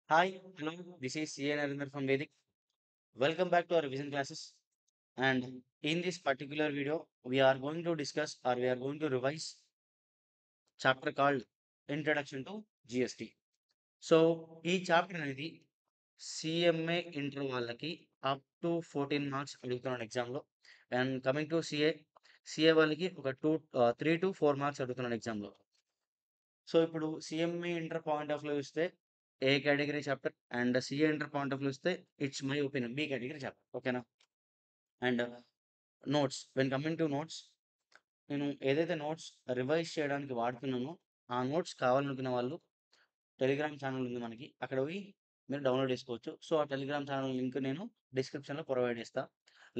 Hi, hello. This is CA Narendra from Vedic. Welcome back to our revision classes. And in this particular video, we are going to discuss or we are going to revise chapter called Introduction to GST. So ఈ chapter అనేది CMA inter వాళ్ళకి up to 14 marks అడుగుతున్నాడు ఎగ్జామ్లో. And coming to CA వాళ్ళకి ఒక 3 to 4 marks అడుగుతున్నాడు ఎగ్జామ్లో. So ఇప్పుడు CMA inter point of view ఇస్తే A category chapter and CA inter point of view ఇస్తే it's my opinion B category chapter. ఓకేనా? And notes, when coming to notes, నేను ఏదైతే నోట్స్ రివైజ్ చేయడానికి వాడుతున్నానో ఆ నోట్స్ కావాలనుకునే వాళ్ళు టెలిగ్రామ్ ఛానల్ ఉంది మనకి, అక్కడ పోయి మీరు డౌన్లోడ్ చేసుకోవచ్చు. సో ఆ టెలిగ్రామ్ ఛానల్ లింక్ నేను డిస్క్రిప్షన్లో ప్రొవైడ్ చేస్తా,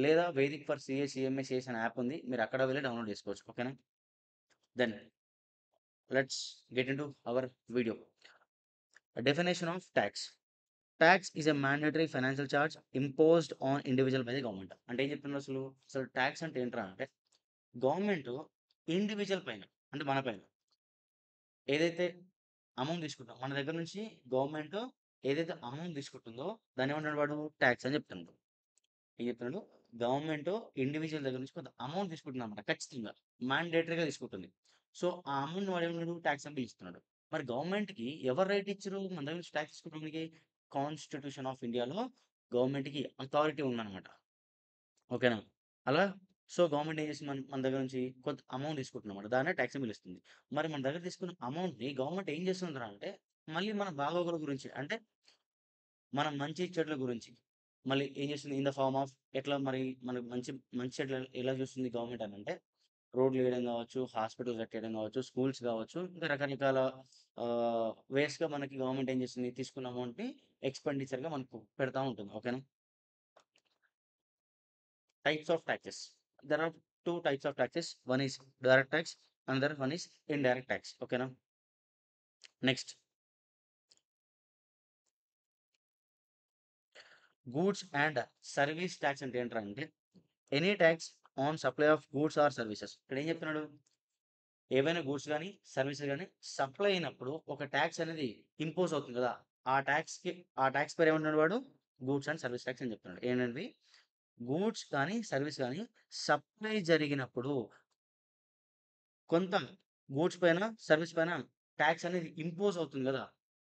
లేదా Vedic for CA CMA CS అనే యాప్ ఉంది, మీరు అక్కడ వెళ్ళి డౌన్లోడ్ చేసుకోవచ్చు. ఓకేనా? Then let's get into our video. Definition of tax. Tax is a mandatory financial charge imposed on individual by the government. అంటే ఏం చెప్తున్నారు అసలు ట్యాక్స్ అంటే ఏంట్రా అంటే, గవర్నమెంట్ ఇండివిజువల్ పైన, అంటే మన పైన ఏదైతే అమౌంట్ తీసుకుంటాం మన దగ్గర నుంచి, గవర్నమెంట్ ఏదైతే అమౌంట్ తీసుకుంటుందో దాన్ని ఏమంటాడు వాడు, ట్యాక్స్ అని చెప్తున్నాడు. ఏం చెప్తున్నాడు? గవర్నమెంట్ ఇండివిజువల్ దగ్గర నుంచి కొంత అమౌంట్ తీసుకుంటుంది అనమాట, ఖచ్చితంగా మ్యాండేటరీగా తీసుకుంటుంది. సో ఆ అమౌంట్ వాడు ఏమన్నాడు, ట్యాక్స్ అని పిలుస్తున్నాడు. మరి గవర్నమెంట్కి ఎవరు రైట్ ఇచ్చారు మన దగ్గర నుంచి ట్యాక్స్ తీసుకోవడానికి? కాన్స్టిట్యూషన్ ఆఫ్ ఇండియాలో గవర్నమెంట్కి అథారిటీ ఉందన్నమాట. ఓకేనా? అలా సో గవర్నమెంట్ ఏం చేసింది, మన దగ్గర నుంచి కొంత అమౌంట్ తీసుకుంటున్నమాట, దాన్నే ట్యాక్స్ అని పిలుస్తుంది. మరి మన దగ్గర తీసుకున్న అమౌంట్ని గవర్నమెంట్ ఏం చేస్తుందిరా అంటే, మళ్ళీ మన బాగోగుల గురించి, అంటే మన మంచి చెడుల గురించి మళ్ళీ ఏం చేస్తుంది, ఇన్ ద ఫార్మ్ ఆఫ్ ఎట్లా మరి మనకు మంచి మంచి చెడులు ఎలా చూస్తుంది గవర్నమెంట్ అని అంటే, రోడ్లు వేయడం కావచ్చు, హాస్పిటల్ కట్టేయడం కావచ్చు, స్కూల్స్ కావచ్చు, ఇంకా రకరకాల వేస్గా మనకి గవర్నమెంట్ ఏం చేస్తుంది, తీసుకున్న అమౌంట్ని ఎక్స్పెండిచర్గా మనకు పెడతా ఉంటుంది. ఓకేనా? Types of taxes. There are two types of taxes. One is direct tax, another one is indirect tax. ఓకేనా? Next, goods and service tax అంటే ఏంటంటే, any tax on supply of goods or services. ఇక్కడ ఏం చెప్తున్నాడు, ఏవైనా goods కానీ services కానీ supply అయినప్పుడు ఒక ట్యాక్స్ అనేది ఇంపోజ్ అవుతుంది కదా, ఆ ట్యాక్స్కి ఆ ట్యాక్స్ పేరు ఏమంటున్నాడు వాడు, గూడ్స్ అండ్ సర్వీస్ ట్యాక్స్ అని చెప్తున్నాడు. ఏంటంటే గూడ్స్ కానీ సర్వీస్ కానీ సప్లై జరిగినప్పుడు కొంత గూడ్స్ పైన సర్వీస్ పైన ట్యాక్స్ అనేది ఇంపోజ్ అవుతుంది కదా,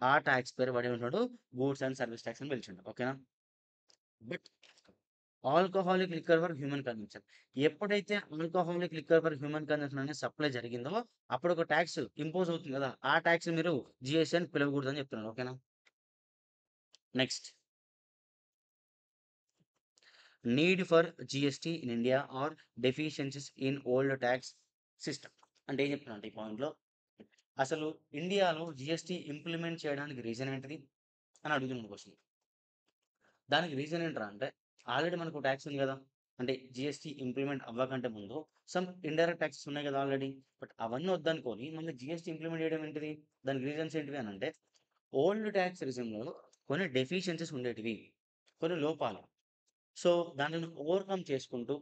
ఆ ట్యాక్స్ పేరు వాడు ఏమంటున్నాడు, గూడ్స్ అండ్ సర్వీస్ ట్యాక్స్ అని పిలిచిండు. ఓకేనా? But alcoholic liquor for human consumption, ఎప్పుడైతే alcoholic liquor for human consumption అనేది సప్లై జరిగిందో అప్పుడు ఒక ట్యాక్స్ ఇంపోజ్ అవుతుంది కదా, ఆ ట్యాక్స్ మీరు జిఎస్టీ అని పిలవకూడదు అని చెప్తున్నారు. ఓకేనా? Next, need for GST in India or deficiencies in old tax system. అంటే ఏం చెప్తున్నా అంటే ఈ పాయింట్లో, అసలు ఇండియాలో జిఎస్టీ ఇంప్లిమెంట్ చేయడానికి రీజన్ ఏంటిది అని అడుగుతున్నాను క్వశ్చన్. దానికి రీజన్ ఏంట్రా అంటే, ఆల్రెడీ మనకు ట్యాక్స్ ఉంది కదా, అంటే జిఎస్టీ ఇంప్లిమెంట్ అవ్వకంటే ముందు సమ్ ఇండైరెక్ట్ ట్యాక్సెస్ ఉన్నాయి కదా ఆల్రెడీ. బట్ అవన్నీ వద్దనుకొని మళ్ళీ జిఎస్టీ ఇంప్లిమెంట్ చేయడం ఏంటిది, దానికి రీజన్స్ ఏంటివి అని అంటే, ఓల్డ్ ట్యాక్స్ రిజంలో కొన్ని డెఫిషియన్సీస్ ఉండేటివి, కొన్ని లోపాలు. సో దానిని ఓవర్కమ్ చేసుకుంటూ,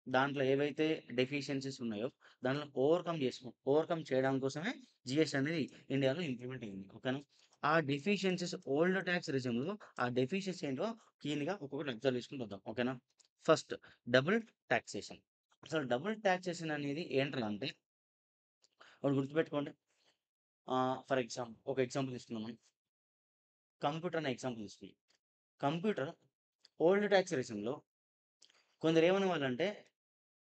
దాంట్లో ఏవైతే డెఫిషియన్సీస్ ఉన్నాయో దాంట్లో ఓవర్కమ్ చేయడం కోసమే జిఎస్టీ అనేది ఇండియాలో ఇంప్లిమెంట్ అయింది. ఓకేనా? ఆ డెఫిషియన్సీస్ ఓల్డ్ ట్యాక్స్ రిజిమ్‌లో ఆ డెఫిషియన్సీ ఏంటో క్లీన్‌గా ఒక్కొక్కటి అబ్జర్వ్ చేసుకుంటూ వద్దాం. ఓకేనా? First, double taxation. అసలు డబుల్ టాక్సేషన్ అనేది ఏంట్రా అంటే, ఒకటి గుర్తుపెట్టుకోండి. ఒక ఎగ్జాంపుల్ తీసుకుందాం మనం. కంప్యూటర్ అనే ఎగ్జాంపుల్ తీసుకుందాం. కంప్యూటర్ ఓల్డ్ ట్యాక్స్ రిజిమ్‌లో కొందరు ఏమనేవాళ్ళంటే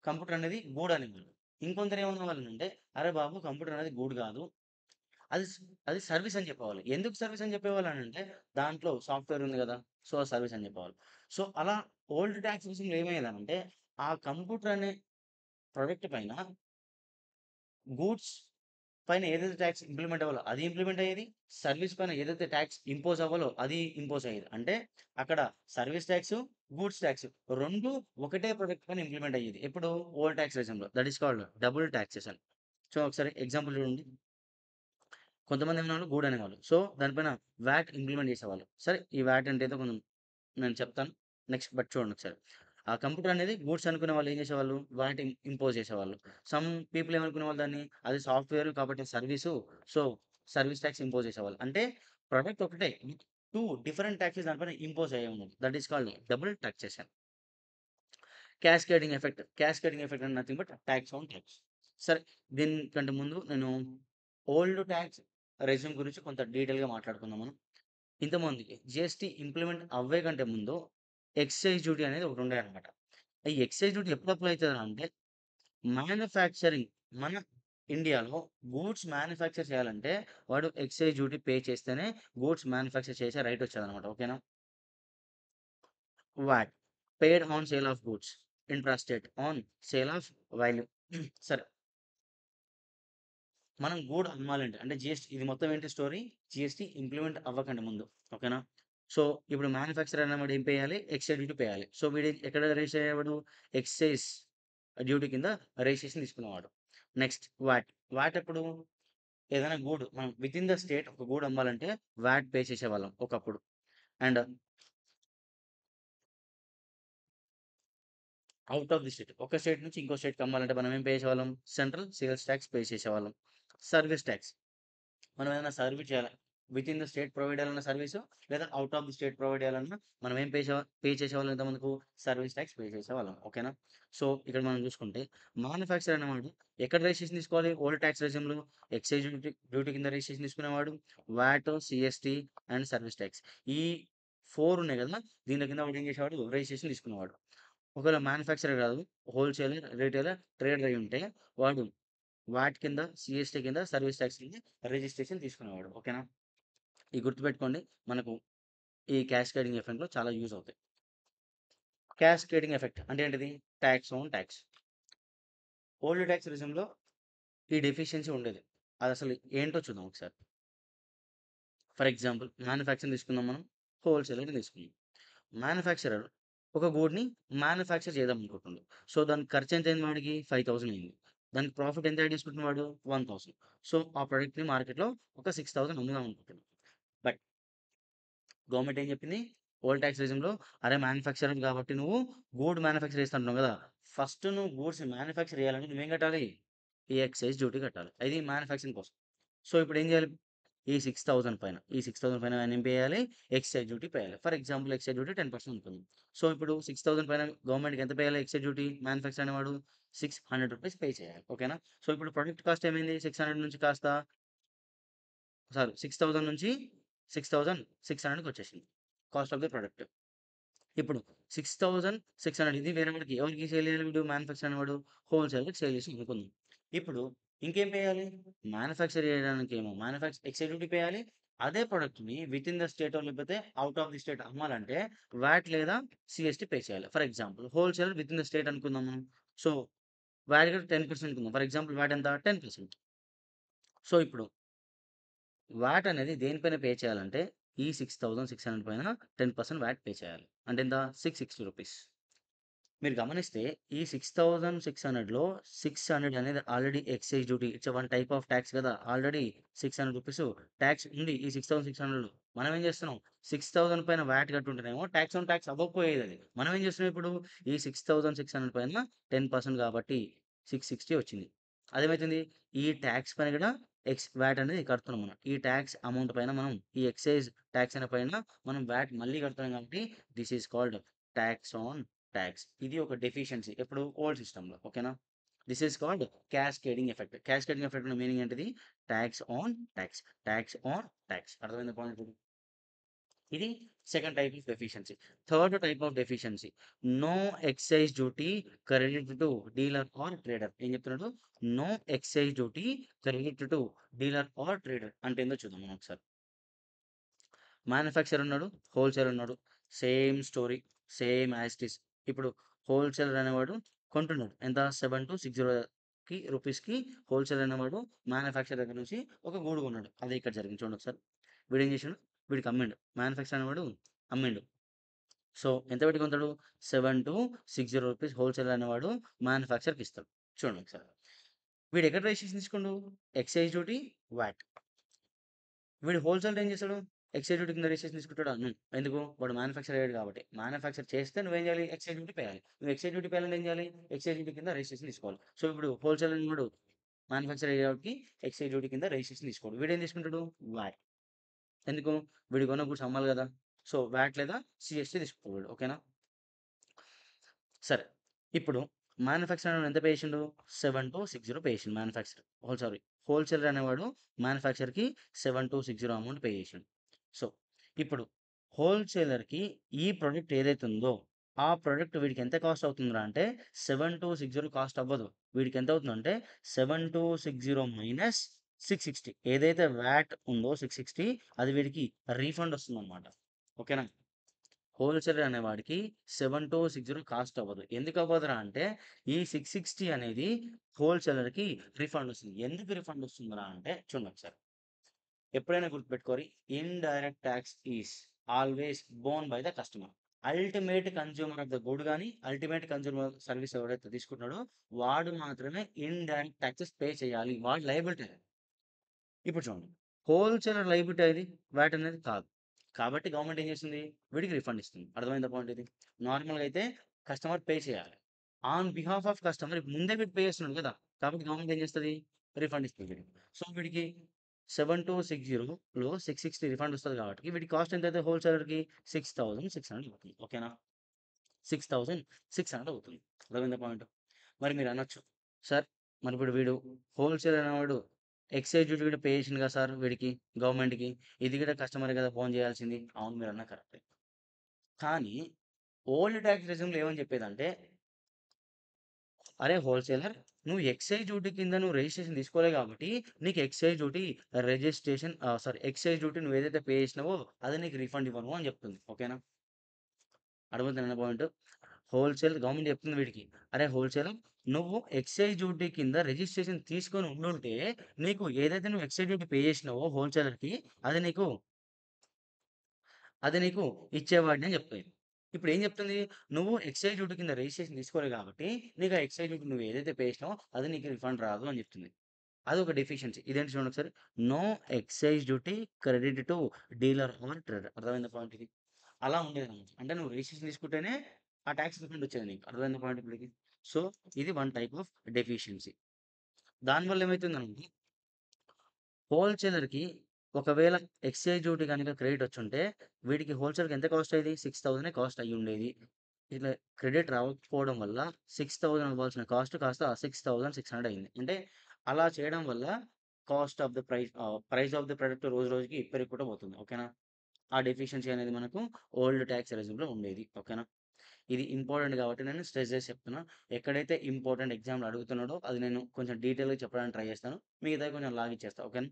కంప్యూటర్ అనేది గూడు అనేవాళ్ళు. ఇంకొందరు ఏమనేవాళ్ళంటే, అరే బాబు కంప్యూటర్ అనేది గూడు కాదు, అది స్ అది సర్వీస్ అని చెప్పేవాళ్ళు. ఎందుకు సర్వీస్ అని చెప్పేవాళ్ళనంటే, దాంట్లో సాఫ్ట్‌వేర్ ఉంది గదా, సో, సర్వీస్ అని చెప్పేవాళ్ళు. సో, అలా ఓల్డ్ టాక్స్ విషయంలో ఏమయ్యేదనంటే, ఆ కంప్యూటర్ అనే ప్రొడక్ట్ పైన గూడ్స్ పైన ఏదైతే టాక్స్ ఇంప్లిమెంట్ అవ్వాలో అది ఇంప్లిమెంట్ అయ్యేది. సర్వీస్ పైన ఏదైతే టాక్స్ ఇంపోజ్ అవ్వాలో అది ఇంపోజ్ అయ్యేది. అంటే అక్కడ సర్వీస్ టాక్స్, గూడ్స్ టాక్స్ 2 ఒకటే ప్రొడక్ట్ పైన ఇంప్లిమెంట్ అయ్యేది. ఎప్పుడు? ఓల్డ్ టాక్స్ రెజిమ్‌లో. That is called double taxation. So, ఒకసారి ఎగ్జాంపుల్ చూడండి. కొంతమంది ఏమనేవాళ్ళు గూడ్ అనేవాళ్ళు. సో, దానిపైన వాట్ ఇంప్లిమెంట్ చేసేవాళ్ళు. సరే, ఈ వాట్ అంటే ఏదో కొంచెం నేను చెప్తాను. నెక్స్ట్ బట్ చూడండి ఒకసారి. ఆ కంప్యూటర్ అనేది గూడ్స్ అనుకునే వాళ్ళు ఏం చేసేవాళ్ళు? వాట్ ఇంపోజ్ చేసేవాళ్ళు. సమ్ పీపుల్ ఏమనుకునేవాళ్ళు దాన్ని, అది సాఫ్ట్‌వేర్ కాబట్టి service. So, service tax impose చేసేవాళ్ళు. అంటే ప్రొడక్ట్ ఒకటే. టూ డిఫరెంట్ ట్యాక్సెస్ దానిపైన ఇంపోజ్ అయ్యి ఉన్నది. That is called double taxation. Cascading effect అంటే nothing but tax on tax. సరే, దీనికంటే ముందు నేను ఓల్డ్ ట్యాక్స్ రెజ్యూమ్ గురించి కొంత డీటెయిల్‌గా మాట్లాడుకుందాం మనం. ఇంతకుముందుకి జీఎస్టీ ఇంప్లిమెంట్ అవ్వే కంటే ముందు ఎక్సైజ్ డ్యూటీ అనేది ఒకటి ఉండేదన్నమాట. ఈ ఎక్సైజ్ డ్యూటీ ఎప్పుడు అప్లై అవుతదంటే మ్యానుఫ్యాక్చరింగ్ మన ఇండియాలో గూడ్స్ మ్యానుఫ్యాక్చర్ చేయాలంటే వాడు ఎక్సైజ్ డ్యూటీ పే చేస్తేనే గూడ్స్ మ్యానుఫ్యాక్చర్ చేసే రైట్ వచ్చేదన్నమాట. ఓకేనా? What paid on sale of goods, intrastate on sale of value. సరే, మనం గూడ్ అమ్మాలంటే అంటే జీఎస్టీ ఇది మొత్తం ఏంటి స్టోరీ? జీఎస్టీ ఇంప్లిమెంట్ అవ్వకంటే ముందు. ఓకేనా? సో, ఇప్పుడు మ్యానుఫ్యాక్చరర్ అన్నవాడు ఏం పేయాలి? ఎక్సైజ్ డ్యూటీ పేయాలి. సో, వీడు ఎక్కడ రిజిస్టర్ అయ్యేవాడు? ఎక్సైజ్ డ్యూటీ కింద రిజిస్ట్రేషన్ తీసుకునేవాడు. Next VAT. వాట్ ఎప్పుడు? ఏదైనా గూడ్ మనం వితిన్ ద స్టేట్ ఒక గూడ్ అమ్మాలంటే వాట్ పే చేసేవాళ్ళం ఒకప్పుడు. And out of the state ఒక స్టేట్ నుంచి ఇంకో స్టేట్‌కి అమ్మాలంటే మనం ఏం పే చేసేవాళ్ళం? సెంట్రల్ సేల్స్ టాక్స్ పే చేసేవాళ్ళం. Service tax. మనం ఏదైనా సర్వీస్ చేయాలి. వితిన్ ద స్టేట్ ప్రొవైడ్ చేయాలన్న సర్వీసు లేదా out of the state provide చేయాలన్నా మనం ఏం పే చేసేవాళ్ళం ఇంతకుముందుకు? సర్వీస్ టాక్స్ పే చేసేవాళ్ళం. ఓకేనా? సో, ఇక్కడ మనం చూసుకుంటే మ్యానుఫ్యాక్చరర్ అనేవాడు ఎక్కడ రిజిస్ట్రేషన్ తీసుకోవాలి? ఓల్డ్ టాక్స్ రెజ్యూమ్‌లో ఎక్సైజ్ డ్యూటీ కింద రిజిస్ట్రేషన్ తీసుకునేవాడు. VAT, CST and service tax. ఈ 4 ఉన్నాయి కదా! దీని కింద వాడు ఏం చేసేవాడు? రిజిస్ట్రేషన్ తీసుకునేవాడు. ఒకవేళ మ్యానుఫ్యాక్చరర్ కాదు, హోల్‌సేలర్, రిటైలర్, ట్రేడర్ అయ్యుంటే వాడు వాట్ కింద, సీఎస్టీ కింద, సర్వీస్ టాక్స్ కింద రిజిస్ట్రేషన్ తీసుకునేవాడు. ఓకేనా? ఇవి గుర్తుపెట్టుకోండి. మనకు ఈ క్యాస్కేడింగ్ ఎఫెక్ట్‌లో చాలా యూజ్ అవుతాయి. క్యాస్కేడింగ్ ఎఫెక్ట్ అంటే ఏంటిది? Tax on tax. Old tax రిజిమ్‌లో ఈ డెఫిషియన్సీ ఉండేది. అదసలు ఏంటో చూద్దాం ఒకసారి. ఫర్ ఎగ్జాంపుల్ మ్యానుఫ్యాక్చరింగ్ తీసుకుందాం మనం. హోల్‌సేలర్‌ని తీసుకుందాం. మ్యానుఫ్యాక్చరర్ ఒక గూడ్‌ని మ్యానుఫ్యాక్చర్ చేద్దాం అనుకుంటుండు. సో, దానికి ఖర్చు ఎంతయింది వాడికి? 5000 అయింది. దానికి ప్రాఫిట్ ఎంత యాడ్ చేసుకుంటున్నాడు వాడు? 1000. సో, ఆ ప్రొడక్ట్‌ని మార్కెట్‌లో ఒక 6000 అమ్ముదాం అనుకుంటున్నాడు. బట్ గవర్నమెంట్ ఏం చెప్పింది? పోల్ టాక్స్ రెజిమ్‌లో అరే! మ్యానుఫ్యాక్చరర్ కాబట్టి నువ్వు గూడ్ మ్యానుఫ్యాక్చర్ చేస్తా అంటున్నావు గదా! ఫస్ట్ నువ్వు గూడ్స్ మ్యానుఫ్యాక్చర్ చేయాలంటే నువ్వేం కట్టాలి? ఈ ఎక్సైజ్ డ్యూటీ కట్టాలి. ఇది మ్యానుఫ్యాక్చరింగ్ కోసం. సో, ఇప్పుడేం జేయాలి? ఈ 6000 పైన ఆయన ఏం పే చేయాలి? ఎక్సైజ్ డ్యూటీ పే చేయాలి. ఫర్ ఎగ్జాంపుల్ ఎక్సైజ్ డ్యూటీ 10% ఉంటుంది. సో, ఇప్పుడు 6000 పైన గవర్నమెంట్‌కి ఎంత పే చేయాలి ఎక్సైజ్ డ్యూటీ? మ్యానుఫ్యాక్చర్ అనేవాడు ₹600 పే చేయాలి. ఓకేనా? సో, ఇప్పుడు ప్రొడక్ట్ కాస్ట్ ఏమైంది? 600 నుంచి కాస్త సారీ 6000 నుంచి 6600కొచ్చేసింది. Cost of the product. ఇప్పుడు 6600 ఇది వేరే వాడికి ఎవరికి సేల్ చేయాలి వీడు మ్యానుఫ్యాక్చర్ అనేవాడు? హోల్‌సేలర్‌కి సేల్ చేసి అమ్ముకుందాం. ఇప్పుడు ఇంకేం పేయాలి? మ్యానుఫ్యాక్చర్ చేయడానికేమో ఎక్సైజ్ డ్యూటీ పేయాలి. అదే ప్రొడక్ట్‌ని వితిన్ ద స్టేటో లేకపోతే ఔట్ ఆఫ్ ది స్టేట్ అమ్మాలంటే వాట్ లేదా సీఎస్టీ పే చేయాలి. For example wholesaler within the state అనుకుందాం మనం. సో, వాట్ కూడా 10% అనుకుందాం. ఫర్ ఎగ్జాంపుల్ వాట్ ఎంత? 10%. సో, ఇప్పుడు వాట్ అనేది దేనిపైన పే చేయాలంటే ఈ 6600 పైన 10% వాట్ పే చేయాలి. అంటే ఎంత? రూ. 660. మీరు గమనిస్తే ఈ 6600లో 600 అనేది already excise duty. It's one type of tax కదా! ఆల్రెడీ రూ. 600 టాక్స్ ఉంది ఈ 6600లో. మనం ఏం చేస్తున్నాం? 6000 పైన వాట్ కట్టుంటేనేమో టాక్స్ ఆన్ టాక్స్ అవ్వకపోయేదది. మనం ఏం చేస్తున్నాం ఇప్పుడు? ఈ 6600 పైన 10% కాబట్టి 660 వచ్చింది. అదేమైతుంది? ఈ టాక్స్ పైన కూడా వాట్ అనేది కడుతున్నాం మనం. ఈ టాక్స్ అమౌంట్ పైన మనం ఈ ఎక్సైజ్ టాక్స్ అనే పైన మనం వాట్ మళ్ళీ కడుతున్నాం కాబట్టి this is called tax on tax. ఇది ఒక డెఫిషియన్సీ. ఎప్పుడు? ఓల్డ్ సిస్టమ్‌లో. ఓకేనా? This is called cascading effect. Cascading effect meaning ఏంటిది? Tax on tax. Tax on tax. అర్థమైందా పాయింట్ ఇప్పుడు? ఇది second type of deficiency. Third type of deficiency no excise duty credit to dealer or trader. ఏం చెప్తున్నాడు? No excise duty credit to dealer or trader అంటే ఏందో చూద్దాం మనం ఒకసారి. మ్యానుఫ్యాక్చరర్ ఉన్నాడు, హోల్‌సేలర్ ఉన్నాడు. Same story, same as it is. ఇప్పుడు హోల్‌సేలర్ అనేవాడు కొంటున్నాడు. ఎంత? 7260 రూపీస్‌కి హోల్‌సేలర్ అనేవాడు మ్యానుఫ్యాక్చరర్ దగ్గర నుంచి ఒక గూడు కొన్నాడు. అదే ఇక్కడ జరిగింది చూడండి ఒకసారి. వీడేం చేసిండు? వీడికి అమ్మిండు. మ్యానుఫ్యాక్చరర్ అనేవాడు అమ్మిండు. సో, ఎంత పెట్టి కొంటాడు? 7260 రూపీస్ హోల్‌సేలర్ అనేవాడు మ్యానుఫ్యాక్చర్‌కి ఇస్తాడు. చూడండి ఒకసారి. వీడు ఎక్కడ రిజిస్ట్రేషన్ తీసుకుండు? Excise duty, VAT. వీడు హోల్‌సేలర్ ఏం చేస్తాడు? ఎక్సైజ్ డ్యూటీ కింద రిజిస్ట్రేషన్ తీసుకుంటాడా? ఎందుకు? వాడు మ్యానుఫ్యాక్చర్ అయ్యాడు కాబట్టి. మ్యానుఫ్యాక్చర్ చేస్తే నువ్వేం చేయాలి? ఎక్సైజ్ డ్యూటీ పేయాలి. నువ్వు ఎక్సైజ్ డ్యూటీ పేయాలంటే ఏం చేయాలి? ఎక్సైజ్ డ్యూటీ కింద రిజిస్ట్రేషన్ తీసుకోవాలి. సో, ఇప్పుడు హోల్‌సేలర్ ఉన్నోడు మ్యానుఫ్యాక్చర్ అయ్యేవాడికి ఎక్సైజ్ డ్యూటీ కింద రిజిస్ట్రేషన్ తీసుకోడు. వీడేం తీసుకుంటాడు? వాట్. ఎందుకు? వీడు కొన్న గూడ్స్ అమ్మాలి కదా! సో, వ్యాట్ లేదా సీఎస్టీ తీసుకుంటాడు. ఓకేనా? సరే. ఇప్పుడు మ్యానుఫ్యాక్చరర్ అనేవాడు ఎంత పే చేసిండు? 7,260 పే చేసిండు మ్యానుఫ్యాక్చరర్. సారీ, హోల్‌సేలర్ అనేవాడు మ్యానుఫ్యాక్చరర్‌కి 7,260 అమౌంట్ పే చేసిండు. సో, ఇప్పుడు హోల్‌సేలర్‌కి ఈ ప్రొడక్ట్ ఏదైతే ఉందో, ఆ ప్రొడక్ట్ వీడికి ఎంత కాస్ట్ అవుతుందిరా అంటే 7,260 కాస్ట్ అవ్వదు. వీడికి ఎంత అవుతుందంటే 7,260 మైనస్ 660, ఏదైతే వ్యాట్ ఉందో 660, అది వీడికి రీఫండ్ వస్తుందన్నమాట. ఓకేనా? హోల్‌సేలర్ అనేవాడికి 7,260 కాస్ట్ అవ్వదు. ఎందుకు అవ్వదురా అంటే, ఈ 660 అనేది హోల్‌సేలర్‌కి రిఫండ్ వస్తుంది. ఎందుకు రిఫండ్ వస్తుందిరా అంటే, చూడండి ఒకసారి. ఎప్పుడైనా గుర్తుపెట్టుకోరి, indirect tax is always borne by the customer. Ultimate consumer of the good గాని, అల్టిమేట్ కన్స్యూమర్ సర్వీస్ ఎవరైతే తీసుకుంటున్నాడో, వాడు మాత్రమే ఇండైరెక్ట్ టాక్సెస్ పే చేయాలి. వాడు లయబిలిటీ. ఇప్పుడు చూడండి, హోల్‌సేలర్ లయబిలిటీ ఏది? వాట్ అనేది కాదు. కాబట్టి గవర్నమెంట్ ఏం చేస్తుంది? వీడికి రిఫండ్ ఇస్తుంది. అర్థమైందా పాయింట్ ఇది? నార్మల్‌గా అయితే కస్టమర్ పే చేయాలి. ఆన్ బిహాఫ్ ఆఫ్ కస్టమర్ ముందే వీడు పే చేస్తున్నాడు కదా! కాబట్టి గవర్నమెంట్ ఏం చేస్తది? రిఫండ్ ఇస్తుంది వీడికి. సో, వీడికి 7,260లో 660 రిఫండ్ వస్తది కాబట్టి వీడి కాస్ట్ ఎంతైతే హోల్‌సేలర్‌కి 6,600 అవుతుంది. ఓకేనా? 6,600 అవుతుంది. అర్థమైందా పాయింట్? మరి మీరు అనొచ్చు, సార్ మరి ఇప్పుడు వీడు హోల్‌సేలర్ అనేవాడు ఎక్సైజ్ డ్యూటీ కూడా పే చేసిండు కదా సార్ వీడికి, గవర్నమెంట్‌కి. ఇది కూడా కస్టమరే కదా ఫోన్ చేయాల్సింది. అవును, మీరన్నది కరెక్టే. కానీ ఓల్డ్ టాక్స్ రెజ్యూమ్‌లో ఏమని చెప్పేదంటే, అరే హోల్‌సేలర్, నువ్వు ఎక్సైజ్ డ్యూటీ కింద నువ్వు రిజిస్ట్రేషన్ తీసుకోలే కాబట్టి నీకు ఎక్సైజ్ డ్యూటీ ఎక్సైజ్ డ్యూటీ నువ్వేదైతే పే చేసినావో అది నీకు రిఫండ్ ఇవ్వను అని చెప్తుంది. ఓకేనా? అర్థమవుతుందా నా పాయింట్? గవర్నమెంట్ చెప్తుంది వీడికి, అరే హోల్‌సేలర్, నువ్వు ఎక్సైజ్ డ్యూటీ కింద రిజిస్ట్రేషన్ తీసుకొని ఉండుంటే నీకు ఏదైతే నువ్వు ఎక్సైజ్ డ్యూటీ పే చేసినావో హోల్‌సేలర్‌కి అది నీకు అది నీకు ఇచ్చేవాడిని అని చెప్తుంది. ఇప్పుడు ఏం చెప్తుంది? నువ్వు ఎక్సైజ్ డ్యూటీ కింద రిజిస్ట్రేషన్ తీసుకోలేదు కాబట్టి నీకు ఆ ఎక్సైజ్ డ్యూటీ నువ్వు ఏదైతే పే చేసినావో అది నీకు రిఫండ్ రాదు అని చెప్తుంది. అదొక డెఫిషియన్సీ. ఇదేంటి చూడండి ఒకసారి. No excise duty credit to dealer or trader. అర్థమైందా పాయింట్ ఇది? అలా ఉండేదన్నమాట. అంటే నువ్వు రిజిస్ట్రేషన్ తీసుకుంటేనే ఆ టాక్స్ రిఫండ్ వచ్చేది నీకు. అర్థమైందా పాయింట్ ఇప్పటికి? సో, ఇది వన్ టైప్ ఆఫ్ డెఫిషియన్సీ. దానివల్ల ఏమైతుందనంటే, హోల్‌సేలర్‌కి ఒకవేళ ఎక్సైజ్ డ్యూటీ గనుక క్రెడిట్ వచ్చుంటే, వీడికి హోల్‌సేల్‌కి ఎంత కాస్ట్ అయ్యేది? 6,000 కాస్ట్ అయ్యుండేది. ఇట్లా క్రెడిట్ రాకపోవడం వల్ల 6,000 అవ్వాల్సిన కాస్ట్ కాస్త 6,600 అయింది. అంటే అలా చేయడం వల్ల ప్రైస్ ఆఫ్ ది ప్రొడక్ట్ రోజు రోజుకి పెరుగుకుంటూ పోతుంది. ఓకేనా? ఆ డెఫిషియన్సీ అనేది మనకు ఓల్డ్ టాక్స్ రెజ్యూమ్‌లో ఉండేది. ఓకేనా? ఇది ఇంపార్టెంట్ కాబట్టి నేను స్ట్రెస్ చేసి చెప్తున్నా. ఎక్కడైతే ఇంపార్టెంట్ ఎగ్జామ్‌లో అడుగుతున్నాడో అది నేను కొంచెం డీటెయిల్‌గా చెప్పడానికి ట్రై చేస్తాను. మిగతావి కొంచెం లాగిచ్చేస్తా. ఓకేనా?